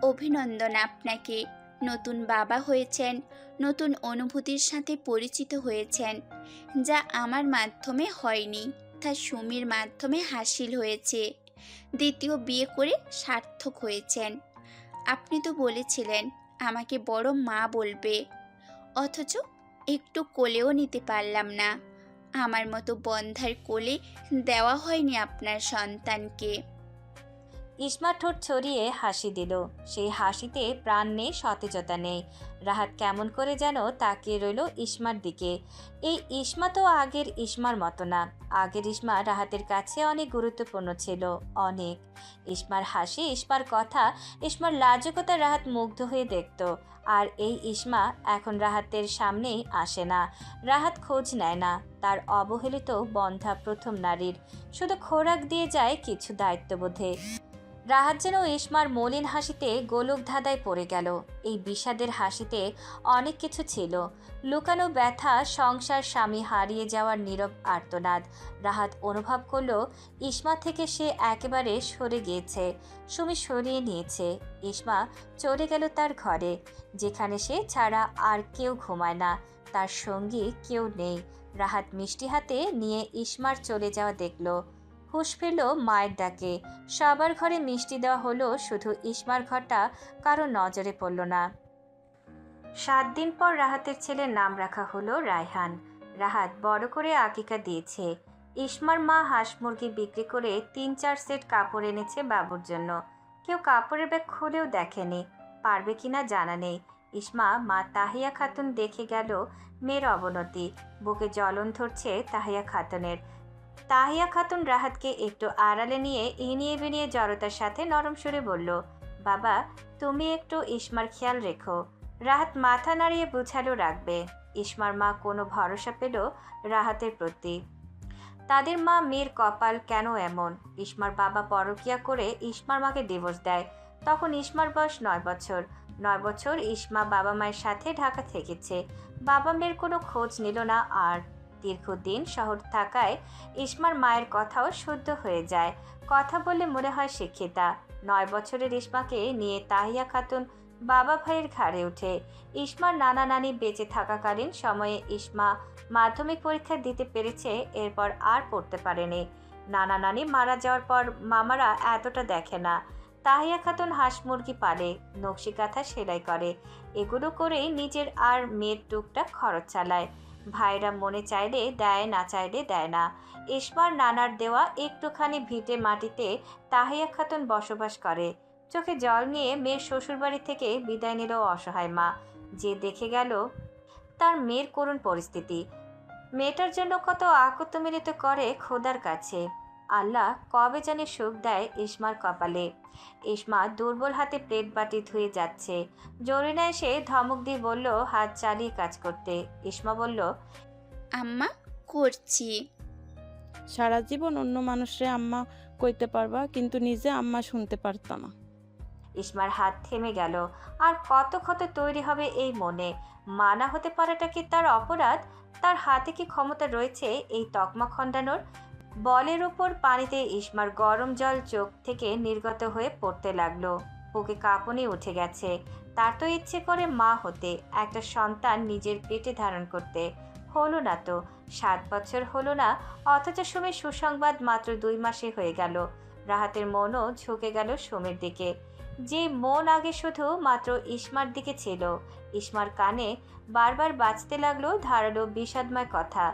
অভিনন্দন আপনাকে। নতুন বাবা হয়েছেন, নতুন অনুভূতির সাথে পরিচিত হয়েছেন, যা আমার মাধ্যমে হয়নি, তা সুমির মাধ্যমে হাসিল হয়েছে। দ্বিতীয় বিয়ে করে সার্থক হয়েছেন। আপনি তো বলেছিলেন আমাকে বড় মা বলবে, অথচ একটু কোলেও নিতে পারলাম না। আমার মতো বন্ধার কোলে দেওয়া হয়নি আপনার সন্তানকে। ইসমা ঠোঁট ছড়িয়ে হাসি দিল। সেই হাসিতে প্রাণ নেই, সতেজতা নেই। রাহাত কেমন করে যেন তাকিয়ে রইল ইসমার দিকে। এই ইসমা তো আগের ইসমার মতো না। আগের ইসমা রাহাতের কাছে অনেক গুরুত্বপূর্ণ ছিল, অনেক। ইসমার হাসি, ইসমার কথা, ইসমার লাজুকতা রাহাত মুগ্ধ হয়ে দেখত। আর এই ইসমা এখন রাহাতের সামনেই আসে না। রাহাত খোঁজ নেয় না তার অবহেলিত বন্ধা প্রথম নারীর, শুধু খোরাক দিয়ে যায় কিছু দায়িত্ববোধে। রাহাত যেন ইসমার মলিন হাসিতে গোলক ধাঁধায় পড়ে গেল। এই বিষাদের হাসিতে অনেক কিছু ছিল, লুকানো ব্যথা, সংসার, স্বামী হারিয়ে যাওয়ার নীরব আর্তনাদ। রাহাত অনুভব করল ইসমা থেকে সে একেবারে সরে গিয়েছে। সুমি সরিয়ে নিয়েছে। ইসমা চলে গেল তার ঘরে, যেখানে সে ছাড়া আর কেউ ঘুমায় না, তার সঙ্গী কেউ নেই। রাহাত মিষ্টি হাতে নিয়ে ইসমার চলে যাওয়া দেখল। হুঁশ ফিরল মায়ের ডাকে। সবার ঘরে মিষ্টি দেওয়া হলো, শুধু ইসমার ঘরটা কারো নজরে পড়ল না। 7 দিন পর রাহাতের ছেলের নাম রাখা হলো রায়হান। রাহাত বড় করে আকিকা দিয়েছে। ইসমার মা হাঁস মুরগি বিক্রি করে 3-4 সেট কাপড় এনেছে বাবুর জন্য। কেউ কাপড়ের ব্যাগ খুলেও দেখেনি, পারবে কিনা জানা নেই। ইসমা মা তাহিয়া খাতুন দেখে গেল মেয়ের অবনতি। বুকে জ্বলন ধরছে তাহিয়া খাতুনের। তাহিয়া খাতুন রাহাতকে একটু আড়ালে নিয়ে ইনিয়ে বিনিয়ে জড়তার সাথে নরম সুরে বলল, বাবা তুমি একটু ইসমার খেয়াল রেখো। রাহাত মাথা নাড়িয়ে বুঝালো রাখবে। ইসমার মা কোনো ভরসা পেল রাহাতের প্রতি। তাদের মা মেয়ের কপাল কেন এমন? ইসমার বাবা পরকিয়া করে ইসমার মাকে ডিভোর্স দেয়। তখন ইসমার বয়স 9 বছর। 9 বছর ইসমা বাবা মায়ের সাথে ঢাকা থেকেছে। বাবা মেয়ের কোনো খোঁজ নিল না আর। দীর্ঘদিন শহর থাকায় ইসমার মায়ের কথাও শুদ্ধ হয়ে যায়। কথা বললে মনে হয় শিক্ষিতা। 9 বছরের ইসমাকে নিয়ে তাহিয়া খাতুন বাবা ভাইয়ের ঘাড়ে ওঠে। ইসমার নানা নানি বেঁচে থাকাকালীন সময়ে ইসমা মাধ্যমিক পরীক্ষা দিতে পেরেছে, এরপর আর পড়তে পারেনি। নানা নানি মারা যাওয়ার পর মামারা এতটা দেখে না। তাহিয়া খাতুন হাঁস মুরগি পালে, নকশি কাঁথা সেলাই করে। এগুলো করেই নিজের আর মেয়ের টুকটাক খরচ চালায়। ভাইরা মনে চাইলে দেয়, না চাইলে দেয় না। ইসমার নানার দেওয়া একটুখানি ভিটে মাটিতে তাহিয়া খাতুন বসবাস করে। চোখে জল নিয়ে মেয়ের শ্বশুরবাড়ি থেকে বিদায় নিল অসহায় মা, যে দেখে গেল তার মেয়ের করুণ পরিস্থিতি। মেয়েটার জন্য কত আকুত মিলিত করে খোদার কাছে। আল্লাহ কবে জানি সুখ দেয় ইসমার কপালে। ইসমা দুর্বল হাতে প্লেট বাটি ধুয়ে যাচ্ছে। জরিনা এসে ধমক দিয়ে বলল হাত চালিয়ে কাজ করতে। ইসমা বলল, আম্মা করছি। সারা জীবন অন্য মানুষরে আম্মা কইতে পারবা, কিন্তু নিজে আম্মা শুনতে পারতা না। ইসমার হাত থেমে গেল। আর কত ক্ষত তৈরি হবে এই মনে। মানা হতে পারাটা কি তার অপরাধ? তার হাতে কি ক্ষমতা রয়েছে এই তকমা খণ্ডানোর? বলের উপর পানিতে ইসমার গরম জল চোখ থেকে নির্গত হয়ে পড়তে লাগলো। বুকে কাঁপুনি উঠে গেছে। তার তো ইচ্ছে করে মা হতে, একটা সন্তান নিজের পেটে ধারণ করতে। হলো না তো। 7 বছর হলো না, অথচ সুমির সুসংবাদ মাত্র 2 মাসে হয়ে গেল। রাহাতের মনও ঝুঁকে গেল সুমির দিকে। যে মন আগে শুধু মাত্র ইসমার দিকে ছিল। ইসমার কানে বারবার বাজতে লাগলো ধারালো বিষাদময় কথা।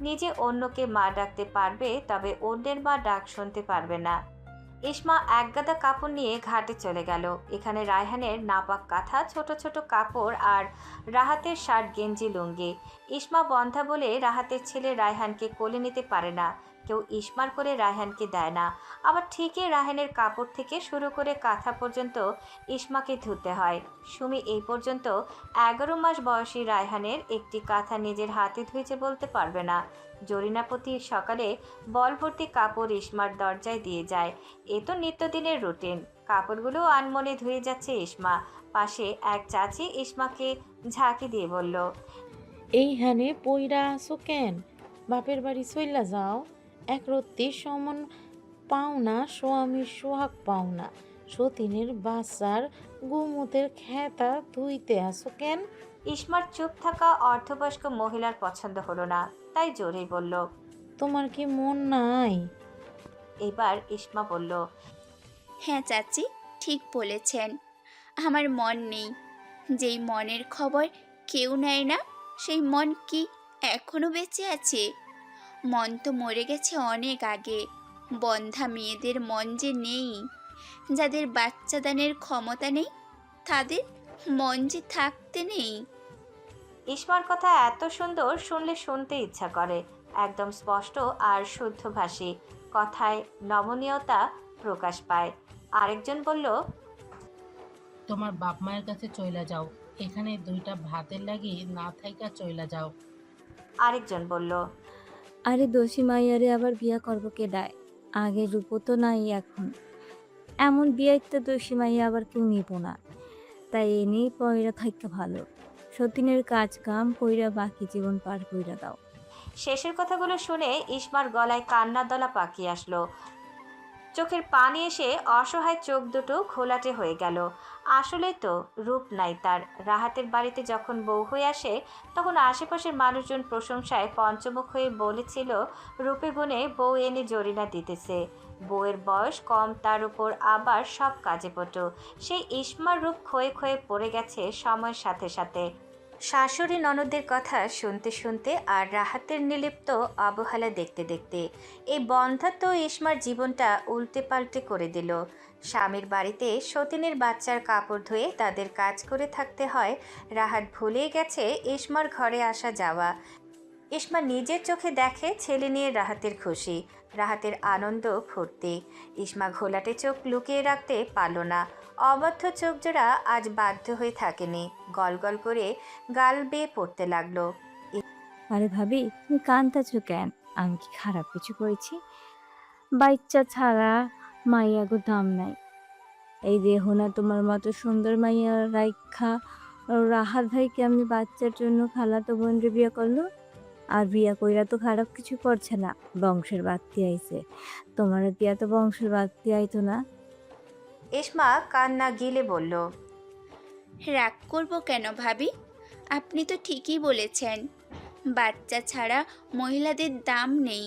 নিজে অন্যকে মা ডাকতে পারবে, তবে অন্যের মা ডাক শুনতে পারবে না। ইসমা একগাদা কাপড় নিয়ে ঘাটে চলে গেল। এখানে রায়হানের নাপাক কাঁথা, ছোট ছোট কাপড় আর রাহাতের শার্ট গেঞ্জি লুঙ্গি। ইসমা বন্ধা বলে রাহাতের ছেলে রায়হানকে কোলে নিতে পারে না। কেউ ইসমার করে রায়হানকে দেয় না। আবার ঠিকই রায়হানের কাপড় থেকে শুরু করে কাঁথা পর্যন্ত ইসমাকে ধুতে হয়। সুমি এই পর্যন্ত 11 মাস বয়সী রায়হানের একটি কাঁথা নিজের হাতে ধুয়েছে বলতে পারবে না। জরিনা প্রতি সকালে বল ভর্তি কাপড় ইসমার দরজায় দিয়ে যায়। এ তো নিত্যদিনের রুটিন। কাপড়গুলো আনমনে ধুয়ে যাচ্ছে ইসমা। পাশে এক চাচি ইসমাকে ঝাঁকি দিয়ে বলল, এইখানে পইরা আছো কেন? বাপের বাড়ি চইলা যাও। এক রত্তি সমান পাওনা, স্বামীর সোহাগ পাওনা, সতীনের বাচ্চার গুমুতের খেতা ধুইতে আসো কেন? ইসমার চুপ থাকা অর্ধবয়স্ক মহিলার পছন্দ হলো না, তাই জোরেই বলল। তোমার কি মন নাই? এবার ইসমা বলল, হ্যাঁ চাচি, ঠিক বলেছেন। আমার মন নেই। যেই মনের খবর কেউ নেয় না, সেই মন কি এখনো বেঁচে আছে? মন তো মরে গেছে অনেক আগে। বন্ধা মেয়েদের মন যে নেই, যাদের বাচ্চা দানের ক্ষমতা নেই, তাদের মন যে থাকতে নেই। ইসমার কথা এত সুন্দর, শুনলে শুনতে ইচ্ছা করে। একদম স্পষ্ট আর শুদ্ধভাষী। কথায় নমনীয়তা প্রকাশ পায়। আরেকজন বলল, তোমার বাপ মায়ের কাছে চইলা যাও, এখানে 2টা ভাতের লাগি না থাইকা চইলা যাও। আরেকজন বলল, আরে দোষী মাইয়ারে আবার বিয়া করব কে ডায়? আগে রূপ তো নাই এখন। এমন বিয়াইতে দোষী মাইয়া আবার কেউ নিব না। তাই এনেই পয়রা থাইকা ভালো। সতীনের কাজ কাম কইরা বাকি জীবন পার কইরা দাও। শেষের কথাগুলো শুনে ইসমার গলায় কান্নার দলা পাকিয়ে আসলো। চোখের পানি এসে অসহায় চোখ দুটো ঘোলাটে হয়ে গেল। আসলে তো রূপ নাই তার। রাহাতের বাড়িতে যখন বউ হয়ে আসে, তখন আশেপাশের মানুষজন প্রশংসায় পঞ্চমুখ হয়ে বলেছিল রূপে গুণে বউ এনে জরিনা দিতেছে। বউয়ের বয়স কম, তার উপর আবার সব কাজে পটু। সেই ইসমার রূপ ক্ষয়ে ক্ষয়ে পড়ে গেছে সময়ের সাথে সাথে। শাশুড়ি ননদের কথা শুনতে শুনতে আর রাহাতের নিলিপ্ত অবহেলা দেখতে দেখতে এই বন্ধ্যাত্ব ইসমার জীবনটা উল্টে পাল্টে করে দিল। স্বামীর বাড়িতে সতীনের বাচ্চার কাপড় ধুয়ে তাদের কাজ করে থাকতে হয়। রাহাত ভুলেই গেছে ইসমার ঘরে আসা যাওয়া। ইসমা নিজের চোখে দেখে ছেলে নিয়ে রাহাতের খুশি, রাহাতের আনন্দ ফুর্তি। ইসমা ঘোলাটে চোখ লুকিয়ে রাখতে পারল না। অবাধ্য চোখ জোড়া আজ বাধ্য হয়ে থাকেনি, গল গল করে গাল বেয়ে পড়তে লাগলো। আরে ভাবি, তুমি কান্দাছো কেন? আমি কি খারাপ কিছু করেছি? বাচ্চা ছাড়া মাইয়াগো দাম নাই। এই দেহ না তোমার মতো সুন্দর মাইয়া রাইখা রাহাত ভাই কেমনি বাচ্চার জন্য খালাতো বোনরে বিয়ে করলো? আর বিয়া কইরা তো খারাপ কিছু করছে না, বংশের বাড়তি আইছে। তোমার দিয়া তো বংশের বাড়তি আইতো না। ইসমা কান্না গিলে বলল, রাগ করব কেন ভাবি? আপনি তো ঠিকই বলেছেন, বাচ্চা ছাড়া মহিলাদের দাম নেই।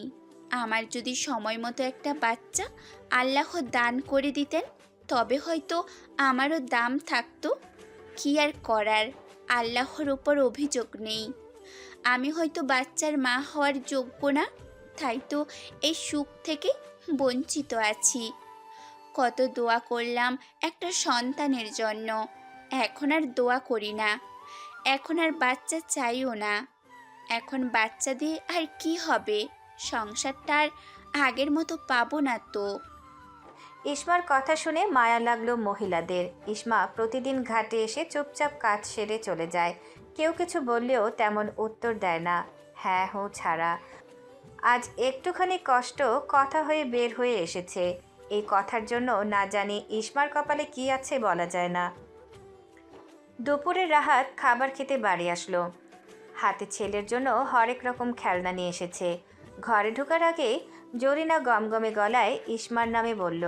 আমার যদি সময় মতো একটা বাচ্চা আল্লাহ দান করে দিতেন, তবে হয়তো আমারও দাম থাকতো। কি আর করার, আল্লাহর উপর অভিযোগ নেই। আমি হয়তো বাচ্চার মা হওয়ার যোগ্য না, তাই তো এই সুখ থেকে বঞ্চিত আছি। কত দোয়া করলাম একটা সন্তানের জন্য, এখন আর দোয়া করি না, এখন আর বাচ্চা চাইও না। এখন বাচ্চা দিয়ে আর কি হবে? সংসারটা আর আগের মতো পাবো না তো। ইসমার কথা শুনে মায়া লাগলো মহিলাদের। ইসমা প্রতিদিন ঘাটে এসে চুপচাপ কাজ সেরে চলে যায়। কেউ কিছু বললেও তেমন উত্তর দেয় না, হ্যাঁ হো ছাড়া। আজ একটুখানি কষ্ট কথা হয়ে বের হয়ে এসেছে। এই কথার জন্য না জানি ইসমার কপালে কি আছে বলা যায় না। দুপুরে রাহাত খাবার খেতে বাড়ি আসলো। হাতে ছেলের জন্য হরেক রকম খেলনা নিয়ে এসেছে। ঘরে ঢোকার আগে জরিনা গমগমে গলায় ইসমার নামে বলল,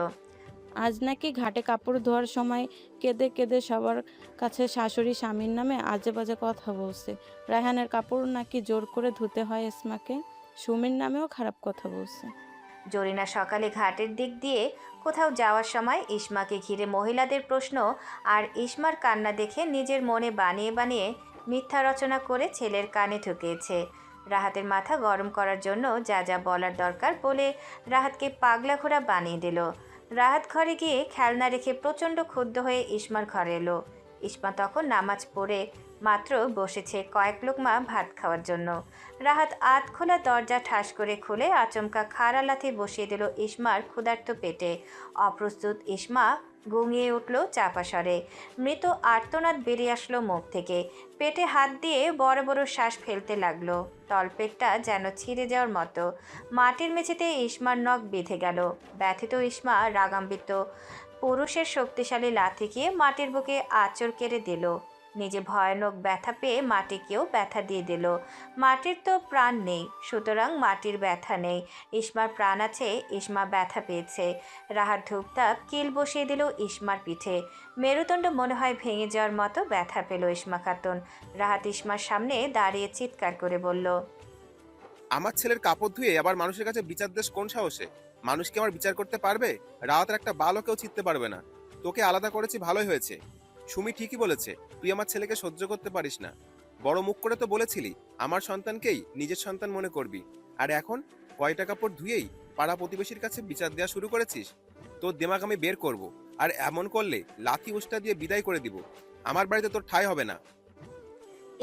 আজ নাকি ঘাটে কাপড় ধোয়ার সময় কেঁদে কেঁদে সবার কাছে শাশুড়ি স্বামীর নামে আজে বাজে কথা বলছে। রায়হানের কাপড় নাকি জোর করে ধুতে হয় ইসমাকে। সুমির নামেও খারাপ কথা বলছে। জরিনা সকালে ঘাটের দিক দিয়ে কোথাও যাওয়ার সময় ইসমাকে ঘিরে মহিলাদের প্রশ্ন আর ইসমার কান্না দেখে নিজের মনে বানিয়ে বানিয়ে মিথ্যা রচনা করে ছেলের কানে ঢুকিয়েছে। রাহাতের মাথা গরম করার জন্য যা যা বলার দরকার বলে রাহাতকে পাগলা ঘোড়া বানিয়ে দিল। রাহাত ঘরে গিয়ে খেলনা রেখে প্রচণ্ড ক্ষুব্ধ হয়ে ইসমার ঘরে এলো। ইসমা তখন নামাজ পড়ে মাত্র বসেছে কয়েক লোকমা ভাত খাওয়ার জন্য। রাহাত আধ খোলা দরজা ঠাস করে খুলে আচমকা খাড়া লাথি বসিয়ে দিল ইসমার ক্ষুধার্ত পেটে। অপ্রস্তুত ইসমা গুঙিয়ে উঠল চাপা স্বরে। মৃত আর্তনাদ বেরিয়ে আসলো মুখ থেকে। পেটে হাত দিয়ে বড় বড় শ্বাস ফেলতে লাগলো। তলপেটটা যেন ছিঁড়ে যাওয়ার মতো। মাটির মেঝেতে ইসমার নখ বেঁধে গেল। ব্যথিত ইসমা রাগান্বিত পুরুষের শক্তিশালী লাথিকে মাটির বুকে আঁচড় কেড়ে দিল। নিজে ভয়ানক ব্যথা পেয়ে মাটিকেও ব্যথা দিয়ে দিল। মাটির তো প্রাণ নেই, সুতরাং মাটির ব্যথা নেই। ইসমার প্রাণ আছে, ইসমা ব্যথা পেয়েছে। রাহাত ধূপধাপ কিল বসিয়ে দিল ইসমার পিঠে। মেরুদণ্ড মনে হয় ভেঙে যাওয়ার মতো ব্যথা পেল ইসমা খাতুন। রাহাত ইসমার সামনে দাঁড়িয়ে চিৎকার করে বলল, আমার ছেলের কাপড় ধুয়ে আবার মানুষের কাছে বিচার দেশ কোন সাহসে? মানুষ কি আমার বিচার করতে পারবে? রাহাতের একটা বালও কেউ চিনতে পারবে না। তোকে আলাদা করেছি, ভালোই হয়েছে। সুমি ঠিকই বলেছে, তুই আমার ছেলেকে সহ্য করতে পারিস না। বড় মুখ করে তো বলেছিলি আমার সন্তানকেই নিজের সন্তান মনে করবি, আর এখন কয়টা কাপড় ধুয়েই পাড়া প্রতিবেশীর কাছে বিচার দেওয়া শুরু করেছিস। তোর দিমাগ আমি বের করব, আর এমন করলে লাথি উষ্টা দিয়ে বিদায় করে দিব। আমার বাড়িতে তোর ঠাঁই হবে না।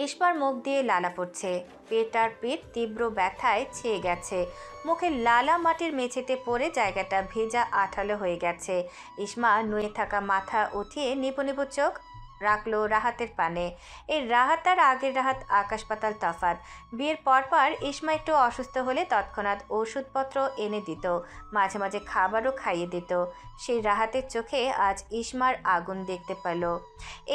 ইসমার মুখ দিয়ে লালা পড়ছে। পেট আর পিঠ তীব্র ব্যথায় ছেয়ে গেছে। মুখে লালা মাটির মেঝেতে পড়ে জায়গাটা ভেজা আঠালো হয়ে গেছে। ইসমা নুয়ে থাকা মাথা উঠিয়ে নিপু নিপু চোখ রাখলো রাহাতের পানে। এই রাহাত আর আগের রাহাত আকাশ পাতাল তফাৎ। বিয়ের পরপর ইসমা একটু অসুস্থ হলে তৎক্ষণাৎ ওষুধপত্র এনে দিত, মাঝে মাঝে খাবারও খাইয়ে দিত। সেই রাহাতের চোখে আজ ইসমার আগুন দেখতে পেল।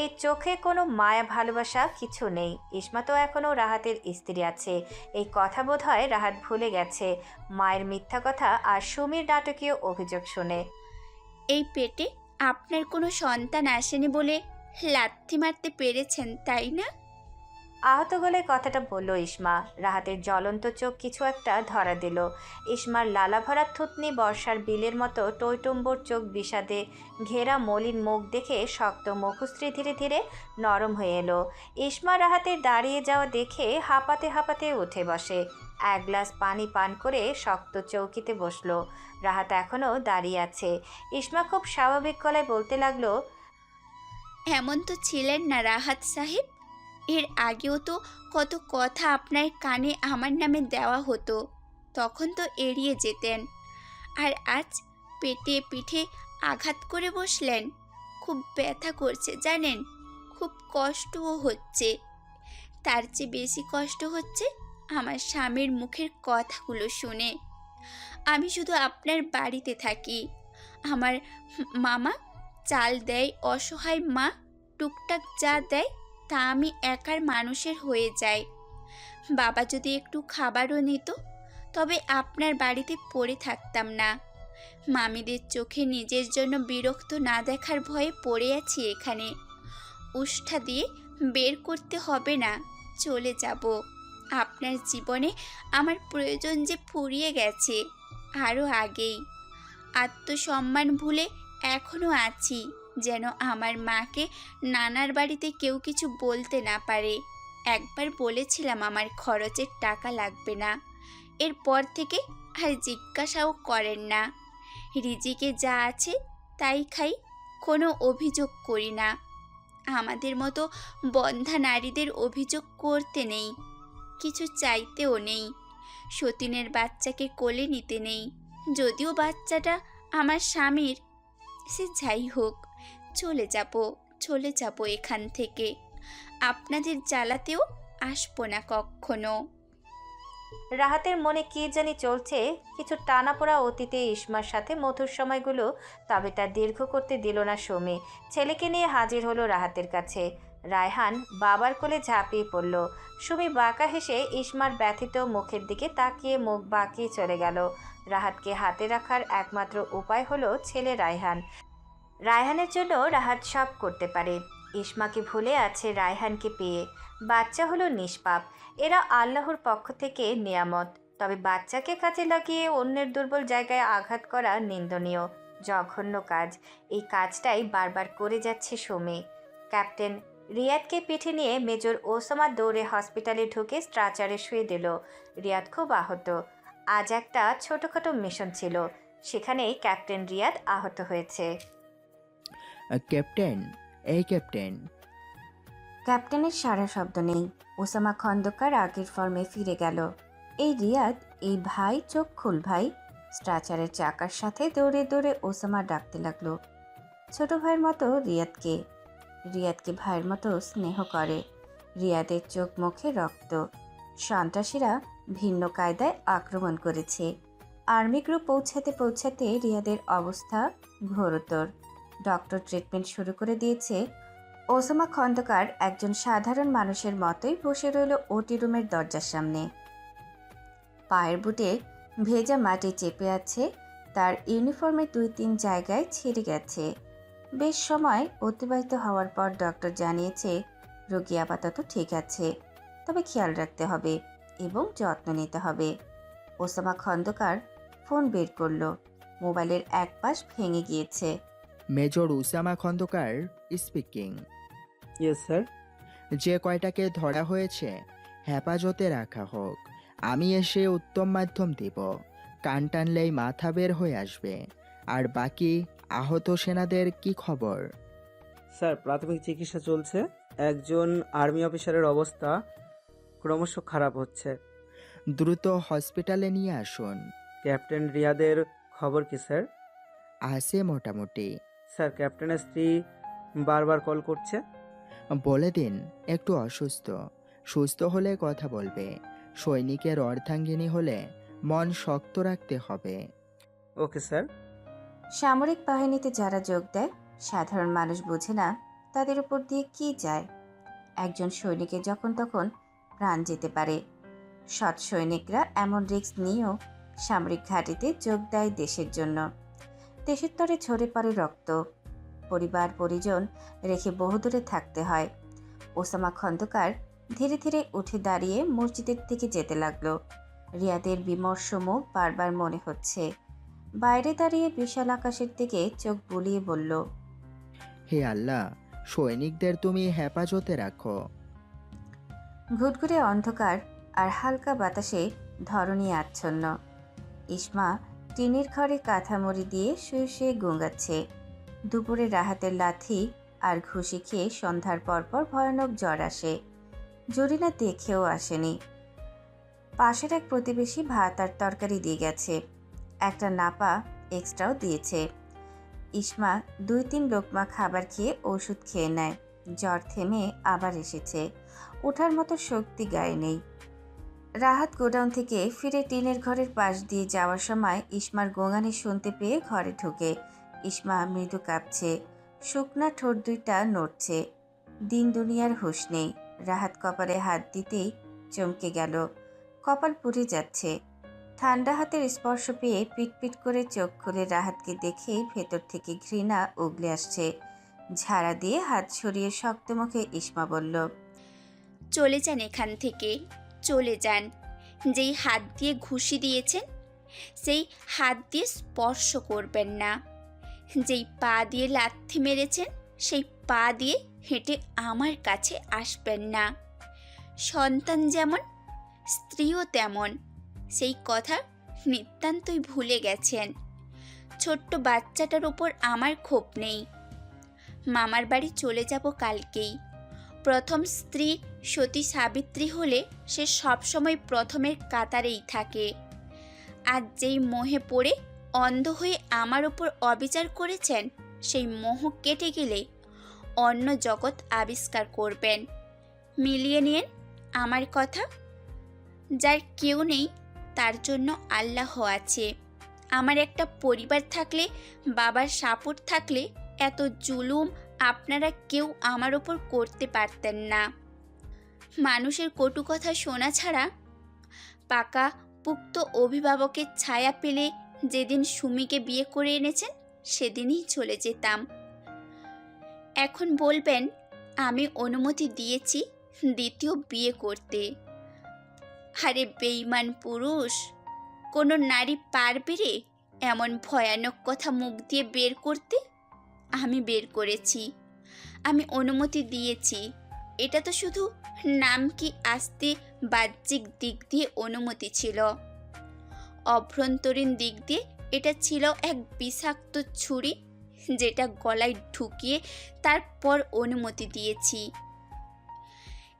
এই চোখে কোনো মায়া ভালোবাসা কিছু নেই। ইসমা তো এখনও রাহাতের স্ত্রী আছে, এই কথা বোধ হয় রাহাত ভুলে গেছে। মায়ের মিথ্যা কথা আর সুমির নাটকীয় অভিযোগ শুনে। এই পেটে আপনার কোনো সন্তান আসেনি বলে লাথি মারতে পেরেছেন, তাই না? আহত গলায় কথাটা বলল ইসমা। রাহাতের জ্বলন্ত চোখ কিছু একটা ধরা দিল। ইসমার লালাভরা থুতনি বর্ষার বিলের মতো টইটম্বর চোখ বিষাদে ঘেরা মলিন মুখ দেখে শক্ত মুখশ্রী ধীরে ধীরে নরম হয়ে এলো। ইসমা রাহাতের দাঁড়িয়ে যাওয়া দেখে হাঁপাতে হাঁপাতে উঠে বসে। এক গ্লাস পানি পান করে শক্ত চৌকিতে বসলো। রাহাত এখনও দাঁড়িয়ে আছে। ইসমা খুব স্বাভাবিক গলায় বলতে লাগলো, এমন তো ছিলেন না রাহাত সাহেব। এর আগেও তো কত কথা আপনার কানে আমার নামে দেওয়া হতো, তখন তো এড়িয়ে যেতেন। আর আজ পেটে পিঠে আঘাত করে বসলেন। খুব ব্যথা করছে জানেন, খুব কষ্টও হচ্ছে। তার চেয়ে বেশি কষ্ট হচ্ছে আমার স্বামীর মুখের কথাগুলো শুনে। আমি শুধু আপনার বাড়িতে থাকি। আমার মামা চাল দেয়, অসহায় মা টুকটাক যা দেয় তা আমি একার মানুষের হয়ে যাই। বাবা যদি একটু খাবারও নিত তবে আপনার বাড়িতে পড়ে থাকতাম না। মামিদের চোখে নিজের জন্য বিরক্ত না দেখার ভয়ে পড়ে আছি এখানে। উষ্ঠা দিয়ে বের করতে হবে না, চলে যাব। আপনার জীবনে আমার প্রয়োজন যে ফুরিয়ে গেছে আরও আগেই। আত্মসম্মান ভুলে এখনও আছি, যেন আমার মাকে নানার বাড়িতে কেউ কিছু বলতে না পারে। একবার বলেছিলাম আমার খরচের টাকা লাগবে না, এরপর থেকে আর জিজ্ঞাসাও করেন না। রিজিকে যা আছে তাই খাই, কোনো অভিযোগ করি না। আমাদের মতো বন্ধা নারীদের অভিযোগ করতে নেই, কিছু চাইতেও নেই। সতীনের বাচ্চাকে কোলে নিতে নেই, যদিও বাচ্চাটা আমার স্বামীর। সে যাই হোক, চলে যাব এখান থেকে। আপনাদের জ্বালাতেও আসবো না কখনো। রাহাতের মনে কি জানি চলছে। কিছু টানাপোড়া অতীতে ইসমার সাথে মধুর সময়গুলো, তবে তা দীর্ঘ করতে দিল না সুমি। ছেলেকে নিয়ে হাজির হলো রাহাতের কাছে। রায়হান বাবার কোলে ঝাঁপিয়ে পড়ল। সুমি বাঁকা হেসে ইসমার ব্যথিত মুখের দিকে তাকিয়ে মুখ বাঁকিয়ে চলে গেল। রাহাতকে হাতে রাখার একমাত্র উপায় হলো ছেলে রায়হান। রায়হানের জন্য রাহাত সব করতে পারে। ইসমাকে ভুলে আছে রায়হানকে পেয়ে। বাচ্চা হলো নিষ্পাপ, এরা আল্লাহর পক্ষ থেকে নিয়ামত। তবে বাচ্চাকে কাজে লাগিয়ে অন্যের দুর্বল জায়গায় আঘাত করা নিন্দনীয়, জঘন্য কাজ। এই কাজটাই বারবার করে যাচ্ছে সুমি। ক্যাপ্টেন রিয়াদকে পিঠে নিয়ে মেজর ওসামা দৌড়ে হসপিটালে ঢুকে স্ট্রাচারে শুয়ে দিল। রিয়াদ খুব আহত। আজ একটা ছোটোখাটো মিশন ছিল, সেখানেই ক্যাপ্টেন রিয়াদ আহত হয়েছে। ক্যাপ্টেন, এই ক্যাপ্টেন। ক্যাপ্টেনের সারা শব্দ নেই। ওসামা খন্দকার আগের ফর্মে ফিরে গেল। এই রিয়াদ, এই ভাই, চোখ খুল ভাই। স্ট্রাচারের চাকার সাথে দৌড়ে দৌড়ে ওসামা ডাকতে লাগলো। ছোট ভাইয়ের মতো রিয়াদকে ভাইয়ের মতো স্নেহ করে। রিয়াদের চোখ মুখে রক্ত। সন্ত্রাসীরা ভিন্ন কায়দায় আক্রমণ করেছে। আর্মি গ্রুপ পৌঁছাতে রিয়াদের অবস্থা ঘোরতর। ডক্টর ট্রিটমেন্ট শুরু করে দিয়েছে। ওসামা খন্দকার একজন সাধারণ মানুষের মতোই বসে রইল ওটি রুমের দরজার সামনে। পায়ের বুটে ভেজা মাটি চেপে আছে। তার ইউনিফর্মের 2-3 জায়গায় ছিঁড়ে গেছে। বেশ সময় অতিবাহিত হওয়ার পর ডক্টর জানিয়েছে রোগী আপাতত ঠিক আছে, তবে খেয়াল রাখতে হবে এবং যত্ন নিতে হবে। ওসামা খন্দকার ফোন বের করলো। মোবাইলের এক পাশ ভেঙে গিয়েছে। Major Osama Khandaker speaking. Yes sir. যে কয়টাকে ধরা হয়েছে হেফাজতে রাখা হোক। আমি এসে উত্তম মাধ্যম দিব। কান টানলেই মাথা বের হয়ে আসবে। আর বাকি আহত সেনাদের কি খবর? স্যার, প্রাথমিক চিকিৎসা চলছে। একজন আর্মি অফিসারের অবস্থা ক্রমশ খারাপ হচ্ছে। দ্রুত হসপিটালে নিয়ে আসুন। ক্যাপ্টেন রিয়াদের খবর কি স্যার? আছে মোটামুটি। স্যার, ক্যাপ্টেনের স্ত্রী বারবার কল করছে। বলে দিন একটু অসুস্থ, সুস্থ হলে কথা বলবে। সৈনিকের অর্ধাঙ্গিনী হলে মন শক্ত রাখতে হবে। Okay sir. সামরিক বাহিনীতে যারা যোগ দেয় সাধারণ মানুষ বোঝে না তাদের উপর দিয়ে কি যায়। একজন সৈনিকের যখন তখন প্রাণ যেতে পারে। সৎ সৈনিকরা এমন রিস্ক নিয়েও সামরিক ঘাঁটিতে যোগ দেয় দেশের জন্য। দেশের তরে ঝরে পড়ে রক্ত। পরিবার পরিজন রেখে বহুদূরে থাকতে হয়। ওসামা খন্দকার ধীরে ধীরে উঠে দাঁড়িয়ে মসজিদের দিকে যেতে লাগলো। রিয়াদের বিমর্ষ মুখ বারবার মনে হচ্ছে। বাইরে দাঁড়িয়ে বিশাল আকাশের দিকে চোখ বুলিয়ে বলল, হে আল্লাহ, সৈনিকদের তুমি হেফাজতে রাখো। ঘুটঘুটে অন্ধকার আর হালকা বাতাসে ধরণী আচ্ছন্ন। ইসমা টিনের ঘরে কাঁথা মুড়ি দিয়ে শুয়ে শুয়ে গুঙাচ্ছে। দুপুরে রাহাতের লাথি আর ঘুষি খেয়ে সন্ধ্যার পরপর ভয়ানক জ্বর আসে। জরিনা দেখেও আসেনি। পাশের এক প্রতিবেশী ভাত আর তরকারি দিয়ে গেছে, একটা নাপা এক্সট্রাও দিয়েছে। ইসমা 2-3 লোকমা খাবার খেয়ে ওষুধ খেয়ে নেয়। জ্বর থেমে আবার এসেছে, ওঠার মতো শক্তি গায়ে নেই। রাহাত গোডাউন থেকে ফিরে টিনের ঘরের পাশ দিয়ে যাওয়ার সময় ইসমার গোঙানি শুনতে পেয়ে ঘরে ঢুকে। ইসমা মৃদু কাঁপছে, শুকনা ঠোঁট দুইটা নড়ছে। দিন দুনিয়ার হুঁশ নেই। রাহাত কপালে হাত দিতেই চমকে গেল, কপাল পুড়ে যাচ্ছে। ঠান্ডা হাতের স্পর্শ পেয়ে পিটপিট করে চোখ খুলে রাহাতকে দেখেই ভেতর থেকে ঘৃণা উগলে আসছে। ঝাড়া দিয়ে হাত সরিয়ে শক্ত মুখে ইসমা বলল, চলে যান এখান থেকে, চলে যান। যেই হাত দিয়ে ঘুষি দিয়েছেন সেই হাত দিয়ে স্পর্শ করবেন না। যেই পা দিয়ে লাথি মেরেছেন সেই পা দিয়ে হেঁটে আমার কাছে আসবেন না। সন্তান যেমন স্ত্রীও তেমন, সেই কথা নিতান্তই ভুলে গেছেন। ছোট্ট বাচ্চাটার ওপর আমার ক্ষোভ নেই। মামার বাড়ি চলে যাব কালকেই। প্রথম স্ত্রী সতী সাবিত্রী হলে সে সবসময় প্রথমের কাতারেই থাকে। আর যেই মোহে পড়ে অন্ধ হয়ে আমার ওপর অবিচার করেছেন সেই মোহ কেটে গেলে অন্য জগৎ আবিষ্কার করবেন। মিলিয়ে নিন আমার কথা। যার কেউ নেই তার জন্য আল্লাহ আছে। আমার একটা পরিবার থাকলে, বাবার সাপোর্ট থাকলে এত জুলুম আপনারা কেউ আমার ওপর করতে পারতেন না। মানুষের কটু কথা শোনা ছাড়া পাকা পুক্ত অভিভাবকের ছায়া পেলে যেদিন সুমিকে বিয়ে করে এনেছেন সেদিনই চলে যেতাম। এখন বলবেন আমি অনুমতি দিয়েছি দ্বিতীয় বিয়ে করতে। আরে বেঈমান পুরুষ, কোনো নারী পারবে রে এমন ভয়ানক কথা মুখ দিয়ে বের করতে? আমি বের করেছি, আমি অনুমতি দিয়েছি। এটা তো শুধু নাম কি আসতে বাহ্যিক দিক দিয়ে অনুমতি ছিল, অভ্যন্তরীণ দিক দিয়ে এটা ছিল এক বিষাক্ত ছুরি যেটা গলায় ঢুকিয়ে তারপর অনুমতি দিয়েছি।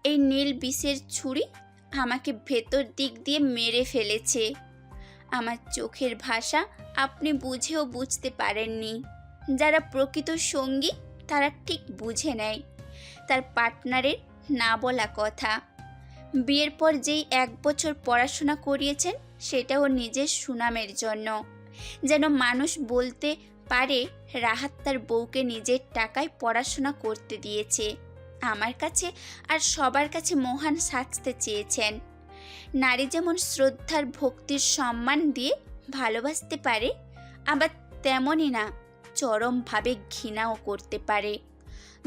এই নীল বিষের ছুরি আমাকে ভেতর দিক দিয়ে মেরে ফেলেছে। আমার চোখের ভাষা আপনি বুঝেও বুঝতে পারেননি। যারা প্রকৃত সঙ্গী তারা ঠিক বুঝে নেয় তার পার্টনারের না বলা কথা। বিয়ের পর যেই 1 বছর পড়াশোনা করিয়েছেন সেটাও নিজের সুনামের জন্য, যেন মানুষ বলতে পারে রাহাত তার বউকে নিজের টাকায় পড়াশোনা করতে দিয়েছে। আমার কাছে আর সবার কাছে মহান সাজতে চেয়েছেন। নারী যেমন শ্রদ্ধার ভক্তির সম্মান দিয়ে ভালোবাসতে পারে, আবার তেমনই না চরমভাবে ঘৃণাও করতে পারে।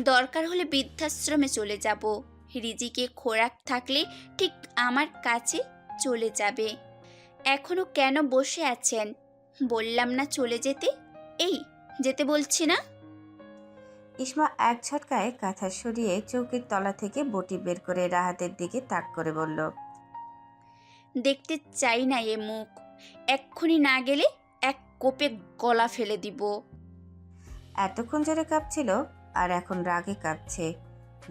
দরকার হলে বৃদ্ধাশ্রমে চলে যাব। রিজিকে খোরাক থাকলে ঠিক আমার কাছে চলে যাবে। এখনো কেন বসে আছেন? বললাম না চলে যেতে। এই যেতে বলছি না? ইসমা এক ঝটকায় কাঁথা সরিয়ে চৌকির তলা থেকে বটি বের করে রাহাতের দিকে তাক করে বলল, দেখতে চাই না এ মুখ। এক্ষুনি না গেলে এক কোপে গলা ফেলে দিব। এতক্ষণ জোরে কাঁপছিল আর এখন রাগে কাঁপছে।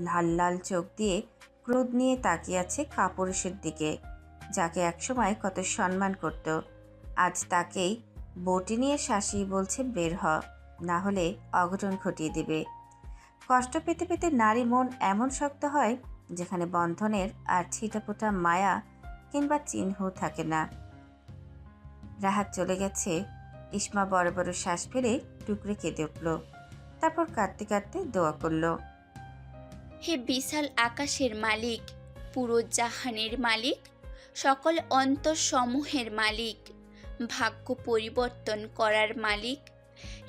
লাল লাল চোখ দিয়ে ক্রোধ নিয়ে তাকিয়ে আছে কাপুরুষের দিকে, যাকে একসময় কত সম্মান করত। আজ তাকেই বটি নিয়ে শাসিয়ে বলছে বের হ, না হলে অঘটন ঘটিয়ে দেবে। কষ্ট পেতে পেতে নারী মন এমন শক্ত হয় যেখানে বন্ধনের আর ছিটাফোটা মায়া কিংবা চিহ্ন থাকে না। রাহাত চলে গেছে। ইসমা বড় বড় শ্বাস ফেলে টুকরে কেঁদে উঠল, তারপর কাঁদতে কাঁদতে দোয়া করল, হে বিশাল আকাশের মালিক, পুরো জাহানের মালিক, সকল অন্তরসমূহের মালিক, ভাগ্য পরিবর্তন করার মালিক,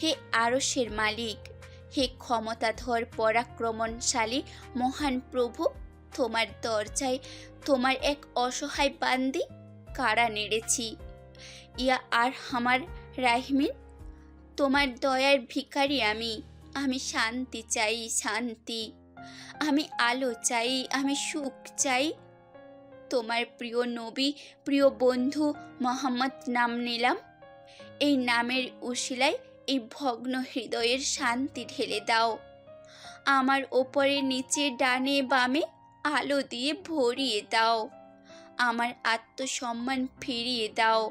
হে আরশের মালিক, হে ক্ষমতাধর পরাক্রমণশালী মহান প্রভু, তোমার দরজায় তোমার এক অসহায় বান্দি কারা নেড়েছি। ইয়া আর আমার রাহিমিন, তোমার দয়ার ভিখারি আমি শান্তি চাই, শান্তি। আমি আলো চাই, আমি সুখ চাই। তোমার প্রিয় নবী, প্রিয় বন্ধু মোহাম্মদ নাম নিলাম। এই নামের উশিলায় এই ভগ্ন হৃদয়ের শান্তি ঢেলে দাও। আমার ওপরে নিচে ডানে বামে আলো দিয়ে ভরিয়ে দাও। আমার আত্মসম্মান ফিরিয়ে দাও।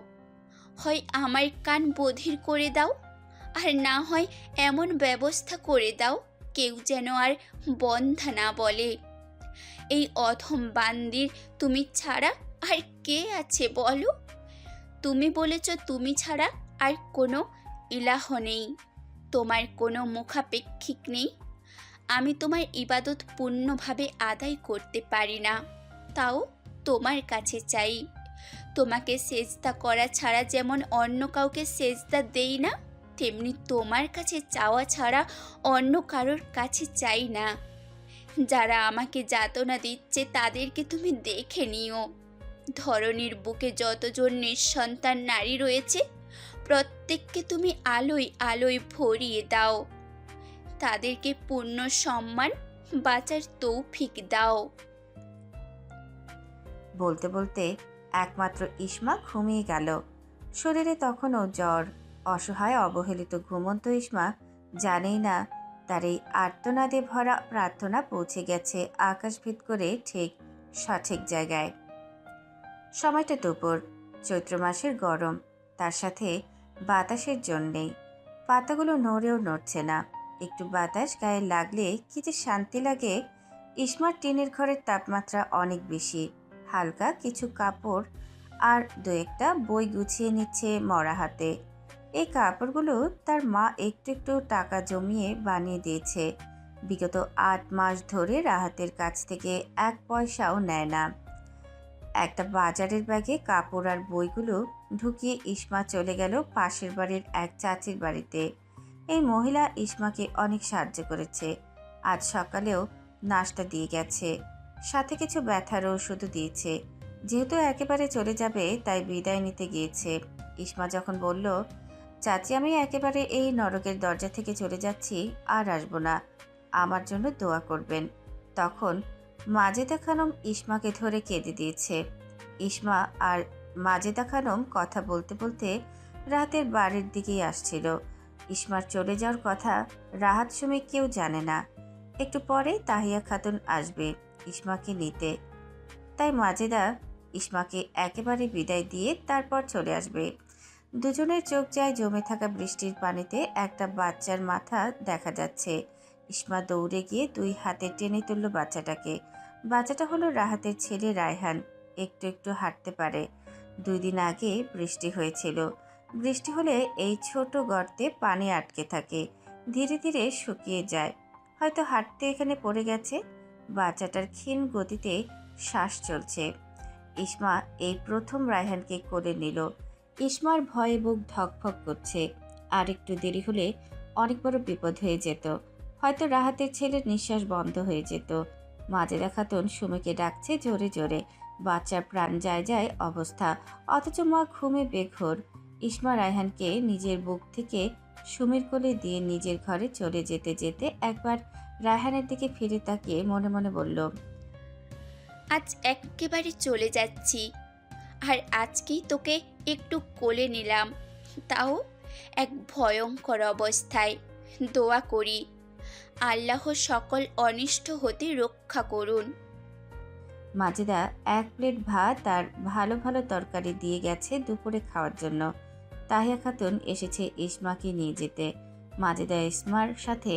হয় আমার কান বধির করে দাও, আর না হয় এমন ব্যবস্থা করে দাও কেউ যেন আর বন্ধা না বলে। এই অধম বান্দির তুমি ছাড়া আর কে আছে বলো? তুমি বলেছ তুমি ছাড়া আর কোনো ইলাহ নেই, তোমার কোনো মুখাপেক্ষিক নেই। আমি তোমার ইবাদত পূর্ণভাবে আদায় করতে পারি না, তাও তোমার কাছে চাই। তোমাকে সেজদা করা ছাড়া যেমন অন্য কাউকে সেজদা দেই না, তেমনি তোমার কাছে চাওয়া ছাড়া অন্য কারোর কাছে চাই না। যারা আমাকে যাতনা দিচ্ছে তাদেরকে তুমি দেখে নিও। ধরনীর বুকে যতজন নিঃসন্তান নারী রয়েছে প্রত্যেককে তুমি আলোয় আলোয় ভরিয়ে দাও। তাদেরকে পূর্ণ সম্মান বাঁচার তৌফিক দাও। বলতে বলতে একমাত্র ইসমা ঘুমিয়ে গেল। শরীরে তখনও জ্বর। অসহায় অবহেলিত ঘুমন্ত ইসমা জানেই না তার এই আর্তনাদে ভরা প্রার্থনা পৌঁছে গেছে আকাশভেদ করে ঠিক সঠিক জায়গায়। সময়টা দুপুর, চৈত্র মাসের গরম, তার সাথে বাতাসের জন্যেই পাতাগুলো নড়েও নড়ছে না। একটু বাতাস গায়ে লাগলে কি যে শান্তি লাগে। ইসমার টিনের ঘরের তাপমাত্রা অনেক বেশি। হালকা কিছু কাপড় আর দু একটা বই গুছিয়ে নিচ্ছে মরা হাতে। এই কাপড়গুলো তার মা একটু একটু টাকা জমিয়ে বানিয়ে দিয়েছে। বিগত 8 মাস ধরে রাহাতের কাছ থেকে 1 পয়সাও নেয় না। একটা বাজারের ব্যাগে কাপড় আর বইগুলো ঢুকিয়ে ইসমা চলে গেল পাশের বাড়ির এক চাচির বাড়িতে। এই মহিলা ইসমাকে অনেক সাহায্য করেছে। আজ সকালেও নাশতা দিয়ে গেছে, সাথে কিছু ব্যথার ওষুধও দিয়েছে। যেহেতু একেবারে চলে যাবে তাই বিদায় নিতে গিয়েছে। ইসমা যখন বলল, চাচি আমি একেবারে এই নরকের দরজা থেকে চলে যাচ্ছি, আর আসবো না, আমার জন্য দোয়া করবেন, তখন মাজেদা খানম ইসমাকে ধরে কেঁদে দিয়েছে। ইসমা আর মাজেদা খানম কথা বলতে বলতে রাহাতের বাড়ির দিকেই আসছিল। ইসমার চলে যাওয়ার কথা রাহাত সুমি কেউ জানে না। একটু পরে তাহিয়া খাতুন আসবে ইসমাকে নিতে, তাই মাজেদা ইসমাকে একেবারে বিদায় দিয়ে তারপর চলে আসবে। দুজনের চোখ যায় জমে থাকা বৃষ্টির পানিতে একটা বাচ্চার মাথা দেখা যাচ্ছে। ইসমা দৌড়ে গিয়ে 2 হাতে টেনে তুলল বাচ্চাটাকে। বাচ্চাটা হলো রাহাতের ছেলে রায়হান। একটু একটু হাঁটতে পারে। 2 দিন আগে বৃষ্টি হয়েছিল। বৃষ্টি হলে এই ছোট গর্তে পানি আটকে থাকে, ধীরে ধীরে শুকিয়ে যায়। হয়তো হাঁটতে এখানে পড়ে গেছে। বাচ্চাটার ক্ষীণ গতিতে শ্বাস চলছে। ইসমা এই প্রথম রায়হানকে কোলে নিল। ইসমার ভয়ে বুক ধকফক করছে। আর একটু দেরি হলে অনেক বড় বিপদ হয়ে যেত। হয়তো রাহাতের ছেলের নিঃশ্বাস বন্ধ হয়ে যেত। মাজেদা খাতুন সুমিকে ডাকছে জোরে জোরে। বাচ্চার প্রাণ যায় যায় অবস্থা, অথচ মা ঘুমে বেঘোর। ইসমা রায়হানকে নিজের বুক থেকে সুমির কোলে দিয়ে নিজের ঘরে চলে যেতে যেতে একবার রায়হানের দিকে ফিরে তাকিয়ে মনে মনে বলল, আজ একেবারে চলে যাচ্ছি, আর আজকেই তোকে একটু কোলে নিলাম, তাও এক ভয়ঙ্কর অবস্থায়। দোয়া করি আল্লাহ সকল অনিষ্ট হতে রক্ষা করুন। মাজেদা 1 প্লেট ভাত আর ভালো ভালো তরকারি দিয়ে গেছে দুপুরে খাওয়ার জন্য। তাহিয়া খাতুন এসেছে ইসমাকে নিয়ে যেতে। মাজেদা ইসমার সাথে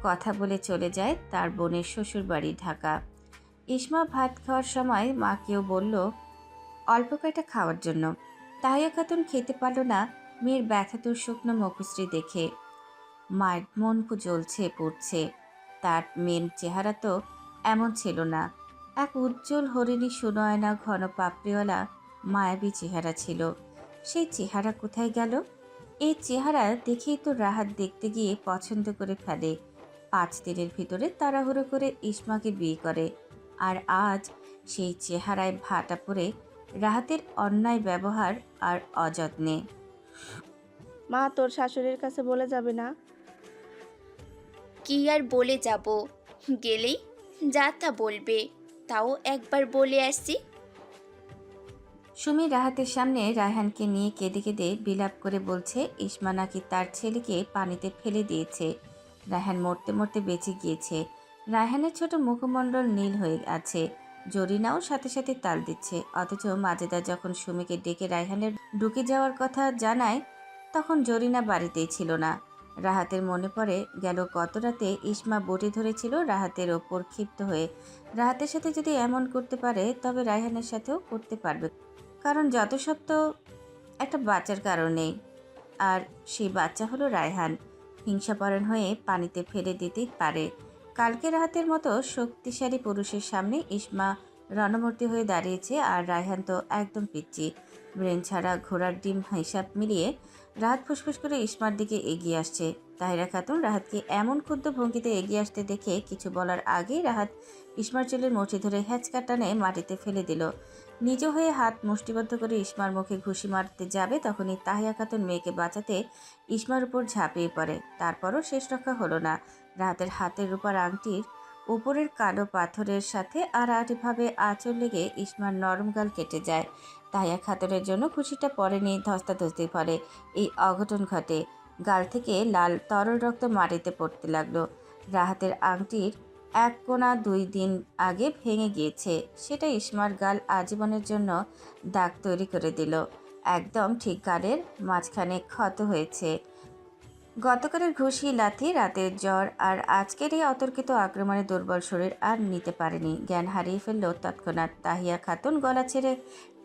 কথা বলে চলে যায় তার বোনের শ্বশুর বাড়ি ঢাকা। ইসমা ভাত খাওয়ার সময় মাকেও বলল অল্প কয়টা খাওয়ার জন্য। তাহিয়া খাতুন খেতে পারল না মেয়ের ব্যথাতুর শুকনো মুখশ্রী দেখে। মায়ের মন জ্বলছে পড়ছে। তার মেন চেহারা তো এমন ছিল না। এক উজ্জ্বল হরিণী সুনয়না ঘন পাপড়িওয়ালা মায়াবী চেহারা ছিল। সেই চেহারা কোথায় গেল? এই চেহারা দেখেই তো রাহাত দেখতে গিয়ে পছন্দ করে ফেলে। 5 দিনের ভিতরে তাড়াহুড়ো করে ইসমাকে বিয়ে করে। আর আজ সেই চেহারায় ভাটা পড়ে রাহাতের অন্যায় ব্যবহার আর অযত্নে। মা তোর শাশুড়ির কাছে বলে যাবে না? কি আর বলে যাব, গেলেই যা তা বলবে, তাও একবার বলে আসি। সুমি রাহাতের সামনে রায়হানকে নিয়ে কেঁদে কেঁদে বিলাপ করে বলছে ইসমা নাকি তার ছেলেকে পানিতে ফেলে দিয়েছে। রায়হান মরতে মরতে বেঁচে গিয়েছে। রায়হানের ছোট মুখমণ্ডল নীল হয়ে আছে। জরিনাও সাথে সাথে তাল দিচ্ছে। অথচ মাজেদা যখন সুমিকে ডেকে রায়হানের ঢুকে যাওয়ার কথা জানায়, তখন জরিনা বাড়িতেই ছিল না। রাহাতের মনে পড়ে গেল গত রাতে ইসমা বটি ধরেছিল রাহাতের ওপর ক্ষিপ্ত হয়ে। রাহাতের সাথে যদি এমন করতে পারে তবে রায়হানের সাথেও করতে পারবে, কারণ যত সব তো একটা বাচ্চার কারণেই। আর সেই বাচ্চা হলো রায়হান। হিংসাপরায়ণ হয়ে পানিতে ফেলে দিতেই পারে। কালকে রাহাতের মতো শক্তিশালী পুরুষের সামনে ইসমা রণমূর্তি হয়ে দাঁড়িয়েছে, আর রায়হান তো একদম পিচ্চি। ব্রেন ছাড়া ঘোড়ার ডিম হিসাব মিলিয়ে রাহাত ফুসফুস করে ইসমার দিকে এগিয়ে আসছে। তাহিরা খাতুন রাহাতকে এমন ক্ষুদ্র ভঙ্গিতে এগিয়ে আসতে দেখে কিছু বলার আগেই রাহাত ইসমার চুলের মুঠি ধরে হ্যাচকা টানে মাটিতে ফেলে দিল। নিজ হয়ে হাত মুষ্টিবদ্ধ করে ইসমার মুখে ঘুষি মারতে যাবে, তখনই তাহিয়া খাতুন মেয়েকে বাঁচাতে ইসমার উপর ঝাঁপিয়ে পড়ে। তারপরও শেষ রক্ষা হলো না। রাহাতের হাতের রূপার আংটির উপরের কালো পাথরের সাথে আড়াআড়িভাবে আঁচড় লেগে ইসমার নরম গাল কেটে যায়। তাহিয়া খাতুনের জন্য খুশিটা পড়েনি, ধস্তাধস্তির ফলে এই অঘটন ঘটে। গাল থেকে লাল তরল রক্ত মাটিতে পড়তে লাগলো। রাহাতের আংটির এক কোণা 2 দিন আগে ভেঙে গিয়েছে। সেটা ইসমার গাল আজীবনের জন্য দাগ তৈরি করে দিল। একদম ঠিক গালের মাঝখানে ক্ষত হয়েছে। গতকালের ঘুষি, লাথি, রাতের জ্বর আর আজকের এই অতর্কিত আক্রমণে দুর্বল শরীর আর নিতে পারেনি। জ্ঞান হারিয়ে ফেলল তৎক্ষণাৎ। তাহিয়া খাতুন গলা ছেড়ে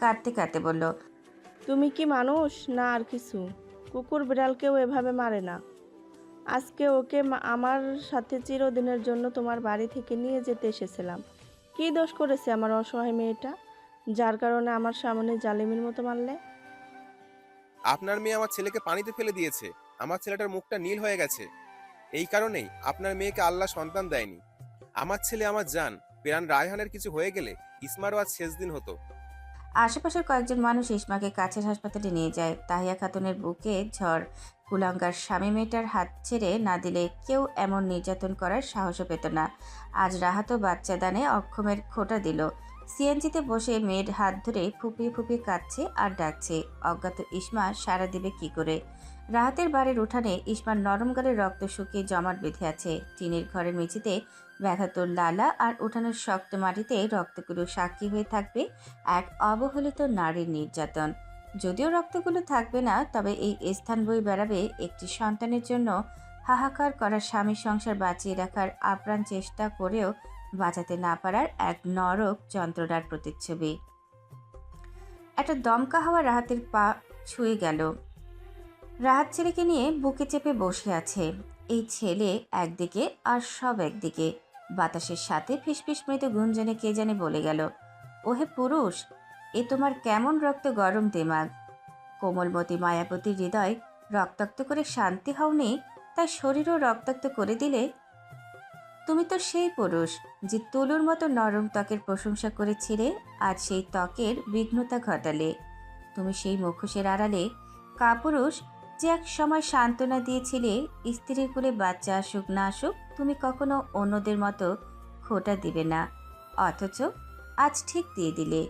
কাঁদতে কাঁদতে বলল, তুমি কি মানুষ না আর কিছু? কুকুর বিড়ালকেও এভাবে মারে না। আজকে ওকে আমার সাথে চিরদিনের জন্য তোমার বাড়ি থেকে নিয়ে যেতে এসেছিলাম। কী দোষ করেছে আমার অসহায় মেয়েটা, যার কারণে আমার সামনে জালিমের মতো মারলে? আপনার মেয়ে আমার ছেলেকে পানিতে ফেলে দিয়েছে। আমার ছেলেটার মুখটা নীল হয়ে গেছে। এই কারণেই আপনার মেয়েকে আল্লাহ সন্তান দেয়নি। আমার ছেলে আমার জান। প্রাণ রায়হানের কিছু হয়ে গেলে ইসমারও আজ শেষ দিন হতো। আশেপাশের কয়েকজন মানুষ ইসমাকে কাছের হাসপাতালে নিয়ে যায়। তাহিয়া খাতুনের বুকে ঝড়। কুলাঙ্গার স্বামী মেয়েটার হাত ছেড়ে না দিলে কেউ এমন নির্যাতন করার সাহসও পেত না। আজ রাহাতও বাচ্চা দানে অক্ষমের খোঁটা দিল। সিএনজিতে বসে মেয়ের হাত ধরে ফুপিয়ে ফুপিয়ে কাঁদছে আর ডাকছে। অজ্ঞাত ইসমা সাড়া দেবে কি করে? রাহাতের বাড়ির উঠানে ইসমার নরম গালের রক্ত শুকিয়ে জমাট বেঁধে আছে। টিনের ঘরের মেঝেতে ব্যথাতুর লালা আর উঠানের শক্ত মাটিতে রক্তগুলো সাক্ষী হয়ে থাকবে এক অবহেলিত নারীর নির্যাতন। যদিও রক্তগুলো থাকবে না, তবে এই স্থান বই বেড়াবে একটি সন্তানের জন্য হাহাকার করা স্বামীর সংসার বাঁচিয়ে রাখার আপ্রাণ চেষ্টা করেও বাঁচাতে না পারার এক নরক যন্ত্রণার প্রতিচ্ছবি। একটা দমকা হাওয়া রাহাতের পা ছুঁয়ে গেল। রাহাত ছেলেকে নিয়ে বুকে চেপে বসে আছে। এই ছেলে একদিকে আর সব একদিকে। বাতাসের সাথে ফিসফিস মৃদু গুঞ্জনে কে জানে বলে গেল, ওহে পুরুষ, এ তোমার কেমন রক্ত গরম দিমাগ। কোমলমতি মায়াবতী হৃদয় রক্তাক্ত করে শান্তি হওনি, তার শরীরও রক্তাক্ত করে দিলে। তুমি তো সেই পুরুষ যে তুলোর মতো নরম ত্বকের প্রশংসা করেছিলে, আজ সেই ত্বকের বিঘ্নতা ঘটালে। তুমি সেই মুখোশের আড়ালে কাপুরুষ যে এক সময় সান্ত্বনা দিয়েছিলে স্ত্রীর কোলে বাচ্চা আসুক না আসুক তুমি কখনো অন্যদের মতো খোঁটা দিবে না, অথচ আজ ঠিক দিয়ে দিলে।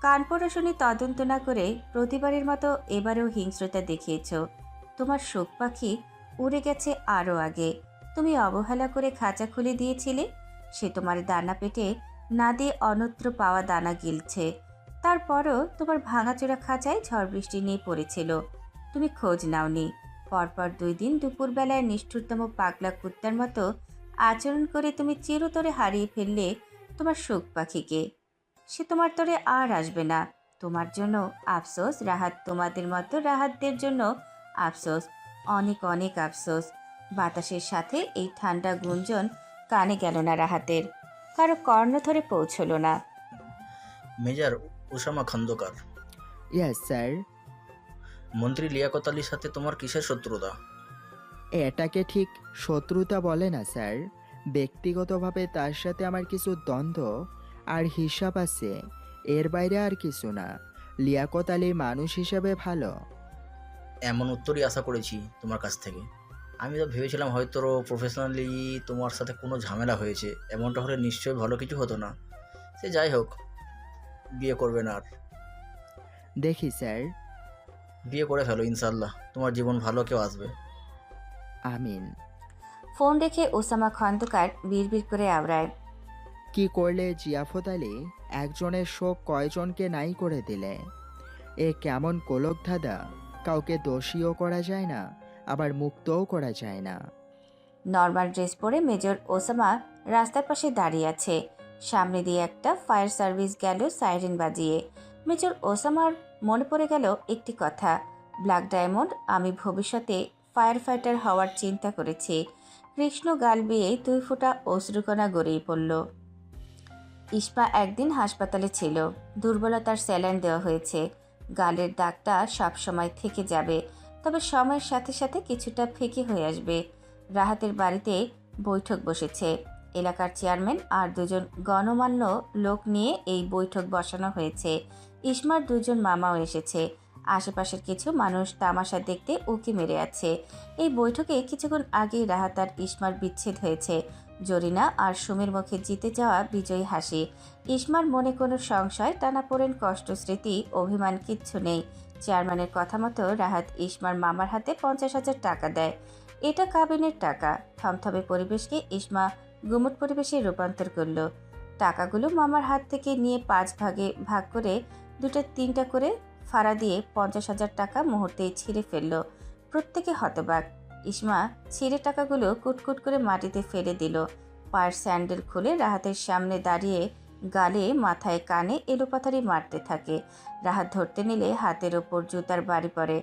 কানপোড়া শুনে তদন্ত না করে প্রতিবারের মতো এবারেও হিংস্রতা দেখিয়েছ। তোমার শোক পাখি উড়ে গেছে আরও আগে। তুমি অবহেলা করে খাঁচা খুলে দিয়েছিলে, সে তোমার দানা পেটে না দিয়ে অন্যত্র পাওয়া দানা গিলছে। তারপরও তোমার ভাঙাচোরা খাঁচায় ঝড় বৃষ্টি নিয়ে পড়েছিল, তুমি খোঁজ নাওনি। পরপর 2 দিন দুপুরবেলায় নিষ্ঠুরতম পাগলা কুত্তার মতো আচরণ করে তুমি চিরতরে হারিয়ে ফেললে তোমার শোক পাখিকে। সে তোমার তরে আর আসবে না। তোমার জন্য আফসোস রাহাত, তোমাদের মতো রাহাতদের জন্য আফসোস, অনেক অনেক আফসোস। বাতাসের সাথে এই ঠান্ডা গুঞ্জন কানে গেল না রাহাতের, কারো কর্ণ ধরে পৌঁছলো না। Major Osama Khandaker. Yes sir. মন্ত্রী লিয়াকত আলীর সাথে তোমার কিসের শত্রুতা? এটাকে ঠিক শত্রুতা বলে না স্যার। ব্যক্তিগতভাবে তার সাথে আমার কিছু দ্বন্দ্ব আর হিসাব আছে, এর বাইরে আর কিছু না। লিয়াকত আলী মানুষ হিসাবে ভালো। এমন উত্তরই আশা করেছি তোমার কাছ থেকে। আমি তো ভেবেছিলাম হয়তো প্রফেশনালি তোমার সাথে কোনো ঝামেলা হয়েছে, এমনটা হলে নিশ্চয়ই ভালো কিছু হতো না। সে যাই হোক, বিয়ে করবে না আর। দেখি স্যার। বিয়ে করে ফেলো, ইনশাল্লাহ তোমার জীবন ভালো কেউ আসবে। আমিন। ফোন রেখে ওসামা খন্দকার বিড়বিড় করে আওড়ায়। কি করলে জিয়াফত আলী একজনের শোক কয়জনকে নাই করে দিলে? এ কেমন কোলক ধাঁধা! কাউকে দোষীও করা যায় না, আবার মুক্তও করা যায় না। নর্মাল ড্রেস পরে মেজর ওসামা রাস্তার পাশে দাঁড়িয়ে আছে। সামনে দিয়ে একটা ফায়ার সার্ভিস গেল সাইরেন বাজিয়ে। মেজর ওসামার মনে পড়ে গেল একটি কথা, ব্ল্যাক ডায়মন্ড, আমি ভবিষ্যতে ফায়ার ফাইটার হওয়ার চিন্তা করেছি। কৃষ্ণ গাল বেয়ে 2 ফোঁটা অশ্রুকণা গড়িয়ে পড়ল। ইস্পা একদিন হাসপাতালে ছিল, দুর্বলতার স্যালাইন দেওয়া হয়েছে। গালের দাগটা সবসময় থেকে যাবে, তবে সময়ের সাথে সাথে কিছুটা ফিকে হয়ে আসবে। রাহাতের বাড়িতে বৈঠক বসেছে। এলাকার চেয়ারম্যান আর 2জন গণমান্য লোক নিয়ে এই বৈঠক বসানো হয়েছে। ইসমার 2জন মামাও এসেছে। আশেপাশের কিছু মানুষ তামাশা দেখতে উকি মেরে আছে। এই বৈঠকে কিছুক্ষণ আগেই রাহাত আর ইসমার বিচ্ছেদ হয়েছে। জরিনা আর সুমির মুখে জিতে যাওয়া বিজয়ী হাসি। ইসমার মনে কোনো সংশয়, টানাপোড়েন, কষ্ট, স্মৃতি, অভিমান কিচ্ছু নেই। চেয়ারম্যানের কথা মতো রাহাত ইসমার মামার হাতে 50,000 টাকা দেয়। এটা কাবিনের টাকা। থমথমে পরিবেশকে ইসমা গুমট পরিবেশে রূপান্তর করল। টাকাগুলো মামার হাত থেকে নিয়ে 5 ভাগে ভাগ করে 2-3টা করে ফাড়া দিয়ে 50,000 টাকা মুহূর্তেই ছিঁড়ে ফেলল। প্রত্যেকে হতবাক। ইসমা ছিঁড়ে টাকাগুলো কুটকুট করে মাটিতে ফেলে দিল। পায়ের স্যান্ডেল খুলে রাহাতের সামনে দাঁড়িয়ে গালে, মাথায়, কানে এলোপাথারি মারতে থাকে। রাহাত ধরতে নিলে হাতের ওপর জুতার বাড়ি পড়ে।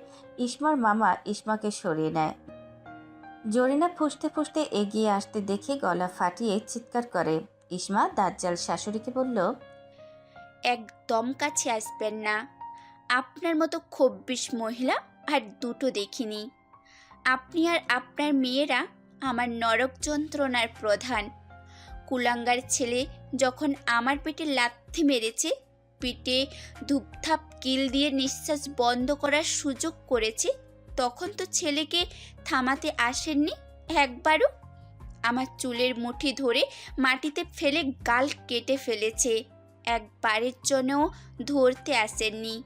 ইসমার মামা ইসমাকে সরিয়ে নেয়। জরিনা ফুঁসতে ফুঁসতে এগিয়ে আসতে দেখে গলা ফাটিয়ে চিৎকার করে। ইসমা দাজ্জাল শাশুড়িকে বলল, একদম কাছে আসবেন না। আপনার মতো খব্বিশ মহিলা আর দুটো দেখিনি। আপনি আর আপনার মেয়েরা আমার নরক যন্ত্রণার প্রধান। কুলাঙ্গার ছেলে যখন আমার পেটে লাথি মেরেছে, পিঠে ধূপধাপ কিল দিয়ে নিঃশ্বাস বন্ধ করার সুযোগ করেছে, তখন তো ছেলেকে থামাতে আসেননি একবারও। আমার চুলের মুঠি ধরে মাটিতে ফেলে গাল কেটে ফেলেছে, একবারের জন্যও ধরতে আসেননি।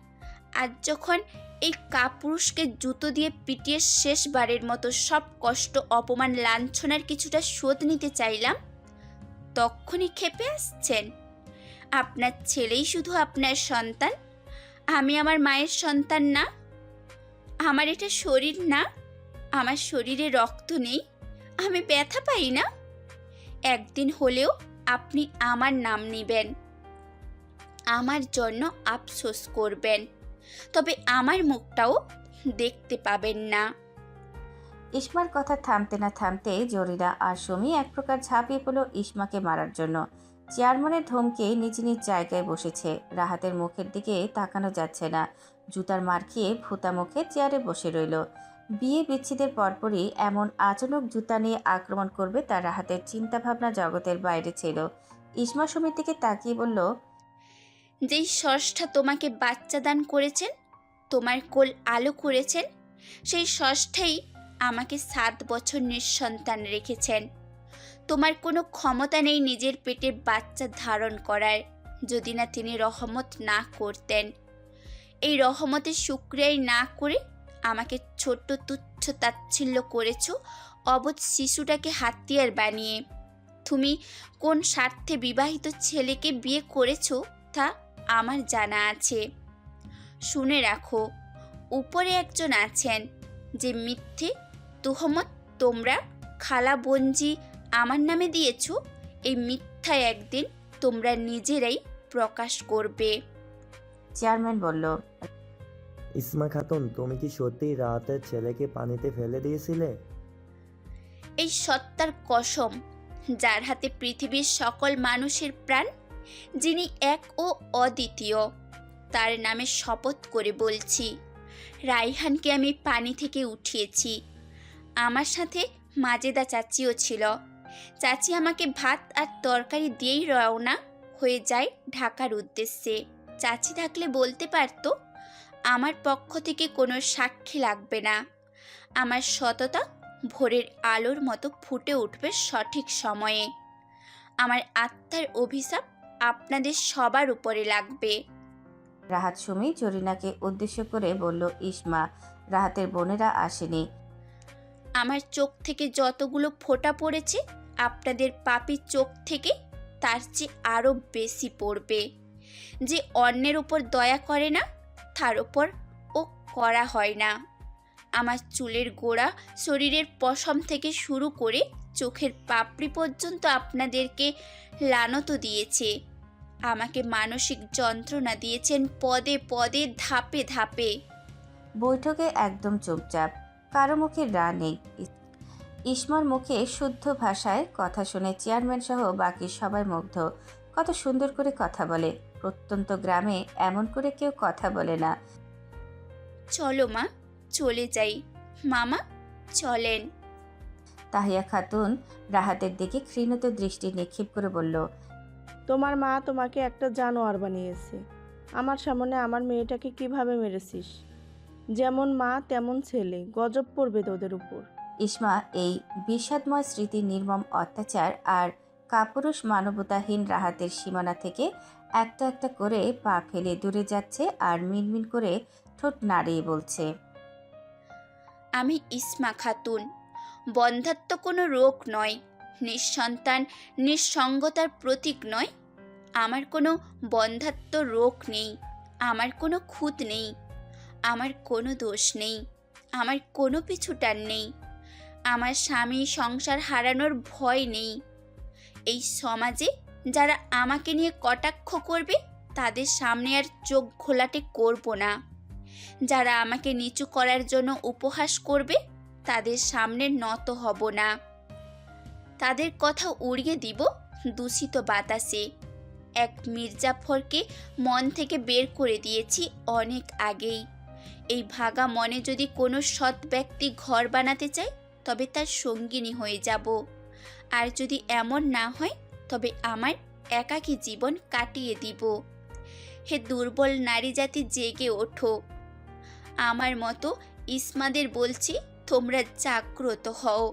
আজ যখন এই কাপুরুষকে জুতো দিয়ে পিটিয়ে শেষবারের মতো সব কষ্ট, অপমান, লাঞ্ছনার কিছুটা শোধ নিতে চাইলাম, তখনই ক্ষেপে আসছেন। আপনার ছেলেই শুধু আপনার সন্তান, আমি আমার মায়ের সন্তান না। আমার এটা শরীর না, আমার শরীরে রক্ত নেই, আমি ব্যথা পাই না। একদিন হলেও আপনি আমার নাম নেবেন, আমার জন্য আফসোস করবেন, তবে আমার মুখটাও দেখতে পাবেন না। ইসমার কথা থামতে না থামতে জরিনা আর সুমি এক প্রকার ঝাঁপিয়ে পড়ল ইসমাকে মারার জন্য। চেয়ারম্যানের ধমকে নিজ নিজ জায়গায় বসেছে। রাহাতের মুখের দিকে তাকানো যাচ্ছে না। জুতার মার খেয়ে ভূতা মুখে চেয়ারে বসে রইল। বিয়ে বিচ্ছেদের পরপরই এমন আচমক জুতা নিয়ে আক্রমণ করবে তার রাহাতের চিন্তাভাবনা জগতের বাইরে ছিল। ইসমা সুমির দিকে তাকিয়ে বলল, যেই ষষ্ঠা তোমাকে বাচ্চা দান করেছেন, তোমার কোল আলো করেছেন, সেই ষষ্ঠাই আমাকে 7 বছর নিঃসন্তান রেখেছেন। তোমার কোনো ক্ষমতা নেই নিজের পেটের বাচ্চা ধারণ করার, যদি না তিনি রহমত না করতেন। এই রহমতের শুকরিয়াই না করে আমাকে ছোট্ট তুচ্ছ তাচ্ছিল্য করেছ, অবধ শিশুটাকে হাতিয়ার বানিয়ে। তুমি কোন স্বার্থে বিবাহিত ছেলেকে বিয়ে করেছ তা আমার জানা আছে। শুনে রাখো, উপরে একজন আছেন যে মিথ্যে তুহমত তোমরা খালা বঞ্জি আমার নামে দিয়েছ, এই মিথ্যায় একদিন তোমরা নিজেরাই প্রকাশ করবে। চেয়ারম্যান বলল, ইসমা খাতুন, তুমি কি সত্যিই রাতের ছেলেকে পানিতে ফেলে দিয়েছিলে? এই সত্তার কসম, যার হাতে পৃথিবীর সকল মানুষের প্রাণ, যিনি এক ও অদ্বিতীয়, তার নামে শপথ করে বলছি, রাইহানকে আমি পানি থেকে উঠিয়েছি। আমার সাথে মাজেদা চাচিও ছিল। চাচি আমাকে ভাত আর তরকারি দিয়েই রওনা হয়ে যায় ঢাকার উদ্দেশ্যে। চাচি থাকলে বলতে পারতো, আমার পক্ষ থেকে কোনো সাক্ষী লাগবে না। আমার সততা ভোরের আলোর মতো ফুটে উঠবে সঠিক সময়ে। আমার আত্মার অভিশাপ আপনাদের সবার উপরে লাগবে। রাহাত সুমি জরিনাকে উদ্দেশ্য করে বলল ইসমা। রাহাতের বোনেরা আসেনি। আমার চোখ থেকে যতগুলো ফোঁটা পড়েছে আপনাদের পাপির চোখ থেকে তার চেয়ে আরও বেশি পড়বে। যে অন্যের উপর দয়া করে না তার ওপর ও করা হয় না। আমার চুলের গোড়া, শরীরের পশম থেকে শুরু করে চোখের পাপড়ি পর্যন্ত আপনাদেরকে লানত দিয়েছে। আমাকে মানসিক যন্ত্রণা দিয়েছেন পদে পদে, ধাপে ধাপে। বৈঠকে একদম চুপচাপ, কারো মুখে রা নেই। ইসমার মুখে শুদ্ধ ভাষায় কথা শুনে চেয়ারম্যান সহ বাকি সবাই মুগ্ধ। কত সুন্দর করে কথা বলে। প্রত্যন্ত গ্রামে এমন করে কেউ কথা বলে না। চলো মা, চলে যাই। মামা চলেন। তাহিয়া খাতুন রাহাতের দিকে ঘৃণিত দৃষ্টি নিক্ষেপ করে বলল, তোমার মা তোমাকে একটা জানোয়ার বানিয়েছে। আমার সামনে আমার মেয়েটাকে কিভাবে মেরেছিস? যেমন মা তেমন ছেলে, গজব পড়বে তোদের উপর। ইসমা এই বিষাদময় স্মৃতি, নির্মম অত্যাচার আর কাপুরুষ মানবতাহীন রাহাতের সীমানা থেকে একটা একটা করে পা ফেলে দূরে যাচ্ছে আর মিনমিন করে ঠোঁট নাড়িয়ে বলছে, আমি ইসমা খাতুন। বন্ধ্যাত্ব কোনো রোগ নয়, নিঃসন্তান নিঃসঙ্গতার প্রতীক নয়। আমার কোনো বন্ধ্যাত্ব রোগ নেই, আমার কোনো খুঁত নেই, আমার কোনো দোষ নেই, আমার কোনো পিছুটান নেই। আমার স্বামী সংসার হারানোর ভয় নেই। এই সমাজে যারা আমাকে নিয়ে কটাক্ষ করবে তাদের সামনে আর চোখ ঘোলাটে করব না। যারা আমাকে নিচু করার জন্য উপহাস করবে তাদের সামনে নত হব না। তাদের কথা উড়িয়ে দিব দূষিত বাতাসে। এক মির্জাফরকে মন থেকে বের করে দিয়েছি অনেক আগেই। এই ভাগা মনে যদি কোনো সৎ ব্যক্তি ঘর বানাতে চায় তবে তার সঙ্গিনী হয়ে যাব। আর যদি এমন না হয় তবে আমার একাকী জীবন কাটিয়ে দিব। হে দুর্বল নারী জাতি, জেগে ওঠো। আমার মতো ইসমাদের বলছি, তোমরা জাগ্রত হও।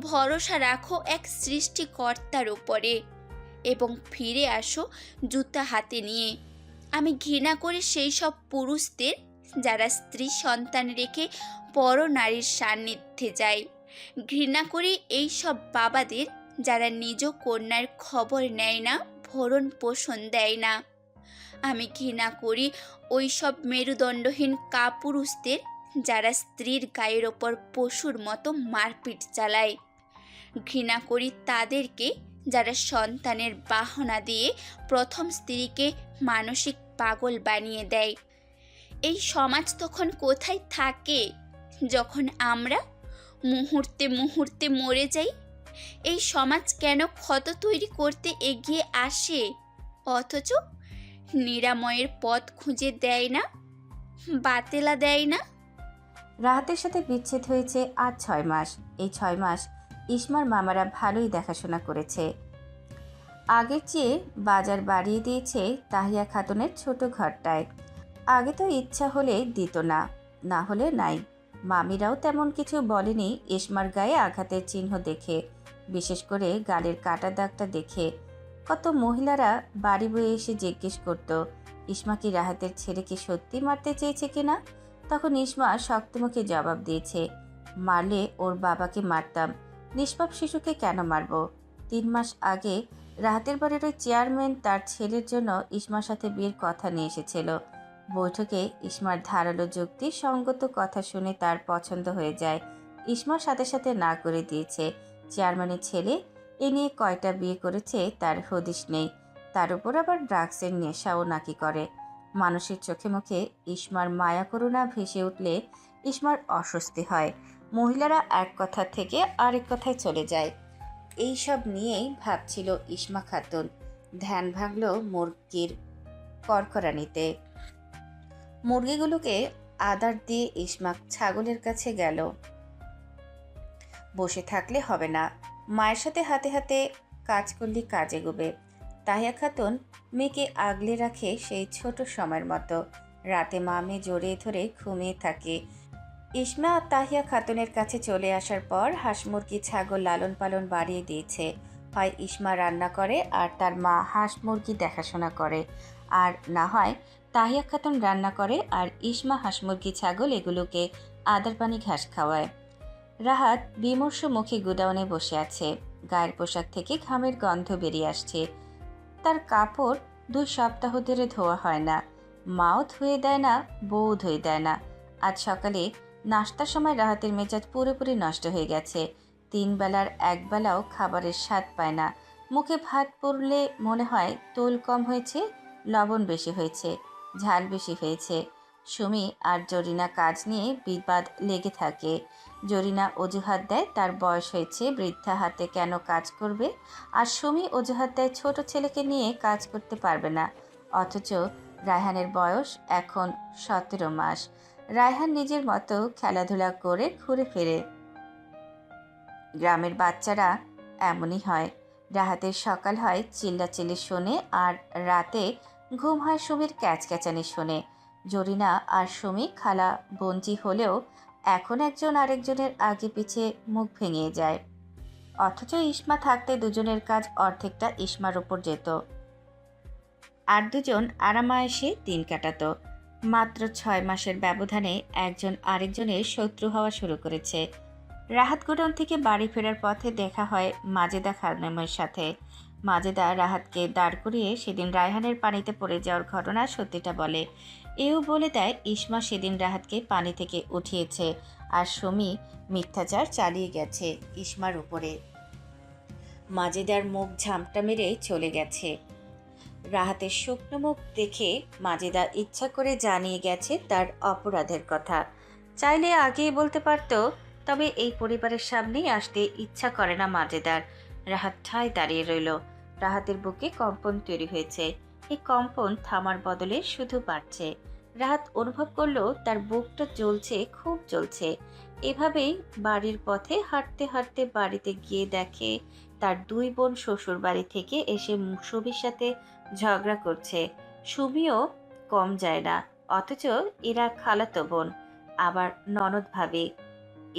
ভরসা রাখো এক সৃষ্টিকর্তার উপরে এবং ফিরে আসো জুতা হাতে নিয়ে। আমি ঘৃণা করি সেই সব পুরুষদের যারা স্ত্রী সন্তান রেখে পর নারীর সান্নিধ্যে যায়। ঘৃণা করি এই সব বাবাদের যারা নিজ কন্যার খবর নেয় না, ভরণ পোষণ দেয় না। আমি ঘৃণা করি ওই সব মেরুদণ্ডহীন কাপুরুষদের যারা স্ত্রীর গায়ের ওপর পশুর মতো মারপিট চালায়। ঘৃণা করি তাদেরকে যারা সন্তানের বাহনা দিয়ে প্রথম স্ত্রীকে মানসিক পাগল বানিয়ে দেয়। এই সমাজ তখন কোথায় থাকে যখন আমরা মুহূর্তে মুহূর্তে মরে যাই? এই সমাজ কেন ক্ষত তৈরি করতে এগিয়ে আসে অথচ নিরাময়ের পথ খুঁজে দেয় না, বাতেলা দেয় না? রাহাতের সাথে বিচ্ছেদ হয়েছে আজ 6 মাস। এই 6 মাস ইসমার মামারা ভালোই দেখাশোনা করেছে। আগের চেয়ে বাজার বাড়িয়ে দিয়েছে তাহিয়া খাতুনের ছোট ঘরটায়। আগে তো ইচ্ছা হলে দিত না, না হলে নাই। মামিরাও তেমন কিছু বলেনি ইসমার গায়ে আঘাতের চিহ্ন দেখে, বিশেষ করে গালের কাটা দাগটা দেখে। কত মহিলারা বাড়ি বয়ে এসে জিজ্ঞেস করত ইসমা কি রাহাতের ছেলেকে সত্যি মারতে চেয়েছে কিনা। তখন ইসমা শক্তমুখে জবাব দিয়েছে, মারলে ওর বাবাকে মারতাম, নিষ্পাপ শিশুকে কেন মারব। 3 মাস আগে রাহাতের বাড়ির ওই চেয়ারম্যান তার ছেলের জন্য ইসমার সাথে বিয়ের কথা নিয়ে এসেছিল। বৈঠকে ইসমার ধারালো যুক্তি সঙ্গত কথা শুনে তার পছন্দ হয়ে যায়। ইসমার সাথে সাথে না করে দিয়েছে। চেয়ারম্যানের ছেলে এ নিয়ে কয়টা বিয়ে করেছে তার হদিশ নেই। তার উপর আবার ড্রাগসের নেশাও নাকি করে। মানুষের চোখে মুখে ইসমার মায়া করুণা ভেসে উঠলে ইসমার অস্বস্তি হয়। মহিলারা এক কথা থেকে আরেক কথায় চলে যায়। এই সব নিয়েই ভাবছিল ইসমা খাতুন। ধ্যান ভাঙল মুরগির কড়কড়ানিতে। মুরগিগুলোকে আদার দিয়ে ইসমা ছাগলের কাছে গেল। বসে থাকলে হবে না, মায়ের সাথে হাতে হাতে কাজ করলে কাজ এগোবে। তাহিয়া খাতুন মেয়েকে আগলে রাখে সেই ছোট সময়ের মতো। রাতে মা মেয়ে জড়িয়ে ধরে ঘুমিয়ে থাকে। ইসমা তাহিয়া খাতুনের কাছে চলে আসার পর হাঁস মুরগি ছাগল লালন পালন বাড়িয়ে দিয়েছে। হয় ইসমা রান্না করে আর তার মা হাঁস মুরগি দেখাশোনা করে, আর না হয় তাহিয়া খাতুন রান্না করে আর ইসমা হাঁস মুরগি ছাগল এগুলোকে আদার পানি ঘাস খাওয়ায়। রাহাত বিমর্ষ মুখে গুডাউনে বসে আছে। গায়ের পোশাক থেকে ঘামের গন্ধ বেরিয়ে আসছে। তার কাপড় 2 সপ্তাহ ধরে ধোয়া হয় না। মাও ধুয়ে দেয় না, বউ ধুয়ে দেয় না। আজ সকালে নাশতার সময় রাহাতের মেজাজ পুরোপুরি নষ্ট হয়ে গেছে। 3 বেলার 1 বেলাও খাবারের স্বাদ পায় না। মুখে ভাত পড়লে মনে হয় তোল কম হয়েছে, লবণ বেশি হয়েছে, ঝাল বেশি হয়েছে। সুমি আর জরিনা কাজ নিয়ে বিবাদ লেগে থাকে। জরিনা অজুহাত দেয় তার বয়স হয়েছে, বৃদ্ধা হাতে কেন কাজ করবে, আর সুমি অজুহাত দেয় ছোট ছেলেকে নিয়ে কাজ করতে পারবে না। অথচ রায়হানের বয়স এখন 17 মাস। রায়হান নিজের মতো খেলাধুলা করে ঘুরে ফেরে। গ্রামের বাচ্চারা এমনই হয়। রাহাতের সকাল হয় চিল্লাচিল্লি শোনে, আর রাতে ঘুম হয় সুমির ক্যাচক্যাচানি শোনে। জরিনা আর সুমি খালা বঞ্জি হলেও এখন একজন আরেকজনের আগে পিছে মুখ ভেঙে যায়। অথচ ইসমা থাকতে দুজনের কাজ অর্ধেকটা ইসমার ওপর যেত, আর দুজন আরামায়েশে দিন কাটাতো। মাত্র 6 মাসের ব্যবধানে একজন আরেকজনের শত্রু হওয়া শুরু করেছে। রাহাত গোডাউন থেকে বাড়ি ফেরার পথে দেখা হয় মাজেদা খানমের সাথে। মাজেদা রাহাতকে দাঁড় করিয়ে সেদিন রায়হানের পানিতে পড়ে যাওয়ার ঘটনা সত্যিটা বলে। এও বলে দেয় ইসমা সেদিন রাহাতকে পানি থেকে উঠিয়েছে, আর সুমি মিথ্যাচার চালিয়ে গেছে ইসমার উপরে। মাজেদার মুখ ঝামটা মেরে চলে গেছে। রাহাতের শুকনো মুখ দেখে মাজেদা ইচ্ছা করে জানিয়ে গেছে তার অপরাধের কথা। চাইলে আগেই বলতে পারত, তবে এই পরিবারের সামনেই আসতে ইচ্ছা করে না মাজেদার। রাহাত ঠায় দাঁড়িয়ে রইল। রাহাতের বুকে কম্পন তৈরি হয়েছে। এই কম্পন থামার বদলে শুধু বাড়ছে। রাহাত অনুভব করলো তার বুকটা জ্বলছে, খুব জ্বলছে। এভাবেই বাড়ির পথে হাঁটতে হাঁটতে বাড়িতে গিয়ে দেখে তার 2 বোন শ্বশুর বাড়ি থেকে এসে সুমির সাথে ঝগড়া করছে। সুমিও কম যায় না, অথচ এরা খালাতো বোন, আবার ননদ ভাবে।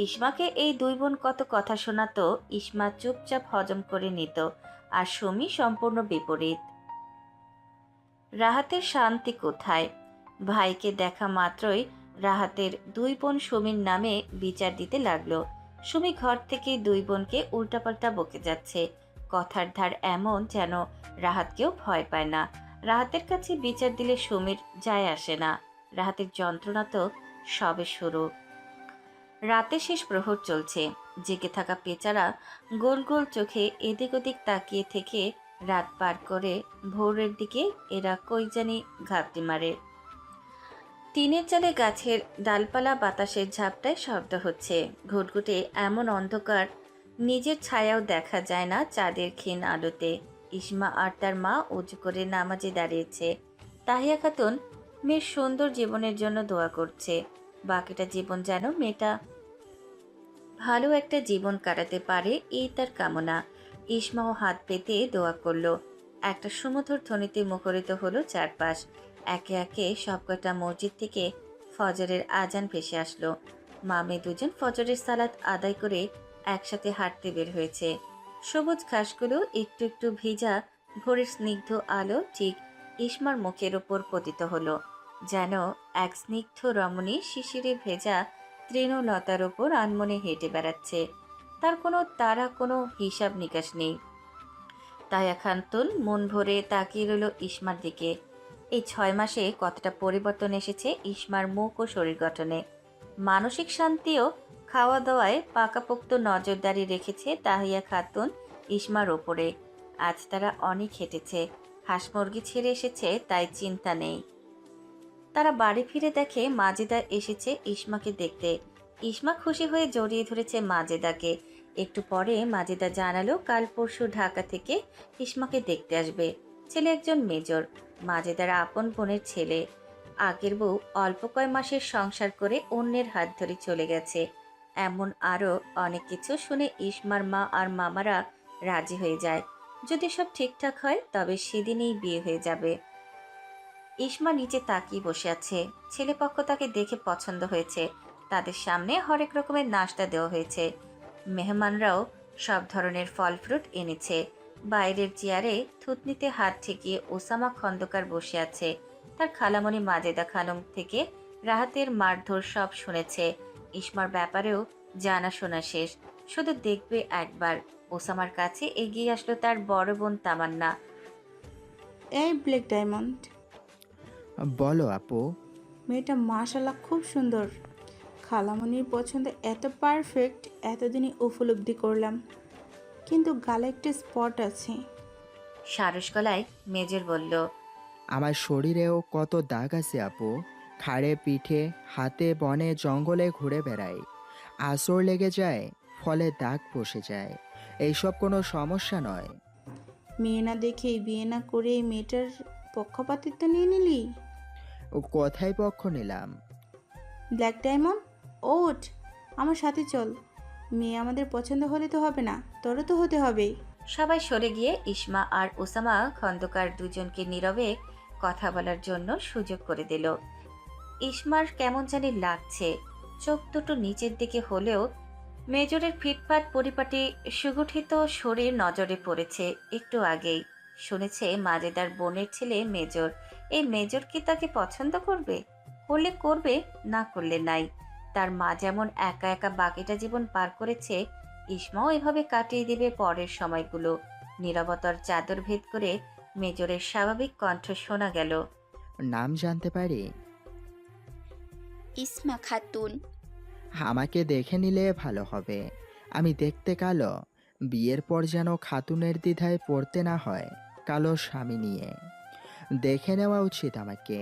ইসমাকে এই 2 বোন কত কথা শোনাতো, ইসমা চুপচাপ হজম করে নিত, আর সুমি সম্পূর্ণ বিপরীত। রাহাতের শান্তি কোথায়? ভাইকে দেখা মাত্রই রাহাতের 2 বোন সুমির নামে বিচার দিতে লাগলো। সুমি ঘর থেকে 2 বোনকে উল্টাপাল্টা বকে যাচ্ছে। কথার ধার এমন যেন রাহাতকেও ভয় পায় না। রাহাতের কাছে বিচার দিলে সুমির যায় আসে না। রাহাতের যন্ত্রণা তো সবে শুরু। রাতে শেষ প্রহর চলছে। জেগে থাকা পেঁচারা গোল গোল চোখে এদিক ওদিক তাকিয়ে থেকে রাত পার করে ভোরের দিকে এরা কই জানি ঘাপটি মারে। টিনের চালে গাছের ডালপালা বাতাসের ঝাপটায় শব্দ হচ্ছে। ঘুটঘুটে এমন অন্ধকার, নিজের ছায়াও দেখা যায় না চাঁদের ক্ষীণ আলোতে। ইসমা আর তার মা উঁচু করে নামাজে দাঁড়িয়েছে। তাহিয়া খাতুন মেয়ের সুন্দর জীবনের জন্য দোয়া করছে। বাকিটা জীবন যেন মেয়েটা ভালো একটা জীবন কাটাতে পারে, এই তার কামনা। ইসমাও হাত পেতে দোয়া করলো। একটা সুমধুর ধ্বনিতে মুখরিত হলো চারপাশ। একে একে সবকটা মসজিদ থেকে ফজরের আজান ভেসে আসলো। মা মেয়ে দুজন ফজরের সালাত আদায় করে একসাথে হাঁটতে বের হয়েছে। সবুজ ঘাসগুলো একটু একটু ভিজা, ভোরের স্নিগ্ধ আলো ঠিক ইসমার মুখের ওপর পতিত হলো, যেন এক স্নিগ্ধ রমণী শিশিরে ভেজা তৃণলতার ওপর আনমনে হেঁটে বেড়াচ্ছে। তার কোনো তারা, কোনো হিসাব নিকাশ নেই। তাহিয়া খাতুন মন ভরে তাকিয়ে রইল ইসমার দিকে। এই 6 মাসে কতটা পরিবর্তন এসেছে ইসমার মুখ ও শরীর গঠনে। মানসিক শান্তিও খাওয়া দাওয়ায় পাকাপোক্ত নজরদারি রেখেছে তাহিয়া খাতুন ইসমার ওপরে। আজ তারা অনেক হেঁটেছে, হাঁস মুরগি ছেড়ে এসেছে, তাই চিন্তা নেই। তারা বাড়ি ফিরে দেখে মাজেদা এসেছে ইসমাকে দেখতে। ইসমা খুশি হয়ে জড়িয়ে ধরেছে মাজেদাকে। একটু পরে মাজেদা জানালো কাল পরশু ঢাকা থেকে ইসমাকে দেখতে আসবে। ছেলে একজন মেজর, মাজেদার আপন বোনের ছেলে। আগের বউ অল্প কয় মাসের সংসার করে অন্যের হাত ধরে চলে গেছে। এমন আরও অনেক কিছু শুনে ইসমার মা আর মামারা রাজি হয়ে যায়। যদি সব ঠিকঠাক হয় তবে সেদিনেই বিয়ে হয়ে যাবে। ইসমা নিচে তাকিয়ে বসে আছে। ছেলেপক্ষ তাকে দেখে পছন্দ হয়েছে। তাদের সামনে হরেক রকমের নাশতা দেওয়া হয়েছে। মেহমানরাও সব ধরনের ফল ফ্রুট এনেছে। বাইরের চেয়ারে থুতনিতে হাত ঠেকিয়ে ওসামা খন্দকার বসে আছে। তার খালামণি মাজেদা খানম থেকে রাহাতের মারধর সব শুনেছে। ইসমার ব্যাপারেও জানাশোনা শেষ। শুধু দেখবে একবার। ওসামার কাছে এগিয়ে আসলো তার বড় বোন তামান্না। এই ব্ল্যাক ডায়মন্ড, বলো আপু। মেয়েটা মাশাল্লাহ খুব সুন্দর। খালামণির পছন্দ এত পারফেক্ট এতদিনই উপলব্ধি করলাম, কিন্তু গালে একটা স্পট আছে। সারস গলায় মেজর বলল, আমার শরীরেও কত দাগ আছে আপু। খাড়ে পিঠে হাতে বনে জঙ্গলে ঘুরে বেড়াই, আঁচড় লেগে যায়, ফলে দাগ বসে যায়। এইসব কোনো সমস্যা নয়। মেয়ে না দেখেই বিয়ে না করে এই মেয়েটার পক্ষপাতিত্ব নিয়ে নিলি। ও কোথায় পক্ষ নিলাম? ব্ল্যাক ডায়মন্ড, ওঠ, আমার সাথে চল। মেয়ে আমাদের পছন্দ হলে তো হবে না, তোরও তো হতে হবে। সবাই সরে গিয়ে ইসমা আর ওসামা খন্দকার দুজনকে নীরবে কথা বলার জন্য সুযোগ করে দিল। ইসমার কেমন জানি লাগছে। চোখ দুটো নিচের দিকে হলেও মেজরের ফিটফাট পরিপাটি সুগঠিত শরীর নজরে পড়েছে। একটু আগেই শুনেছে মাজেদার বোনের ছেলে মেজর। এই মেজর কি তাকে পছন্দ করবে? করলে করবে, না করলে নাই। তার মা যেমন একা একা বাকিটা জীবন পার করেছে, ইসমাও এভাবে কাটিয়ে দেবে পরের সময়গুলো। নীরবতার চাদর ভেদ করে মেজরের স্বাভাবিক কণ্ঠ শোনা গেল, নাম জানতে পারি? ইসমা খাতুন। আমাকে দেখে নিলে ভালো হবে। আমি দেখতে কালো, বিয়ের পর যেন খাতুনের দ্বিধায় পড়তে না হয় কালো স্বামী নিয়ে। দেখে নেওয়া উচিত আমাকে।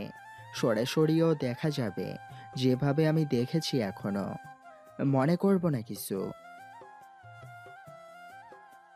সরাসরিও দেখা যাবে, যেভাবে আমি দেখেছি এখনো। মনে করব না কিছু।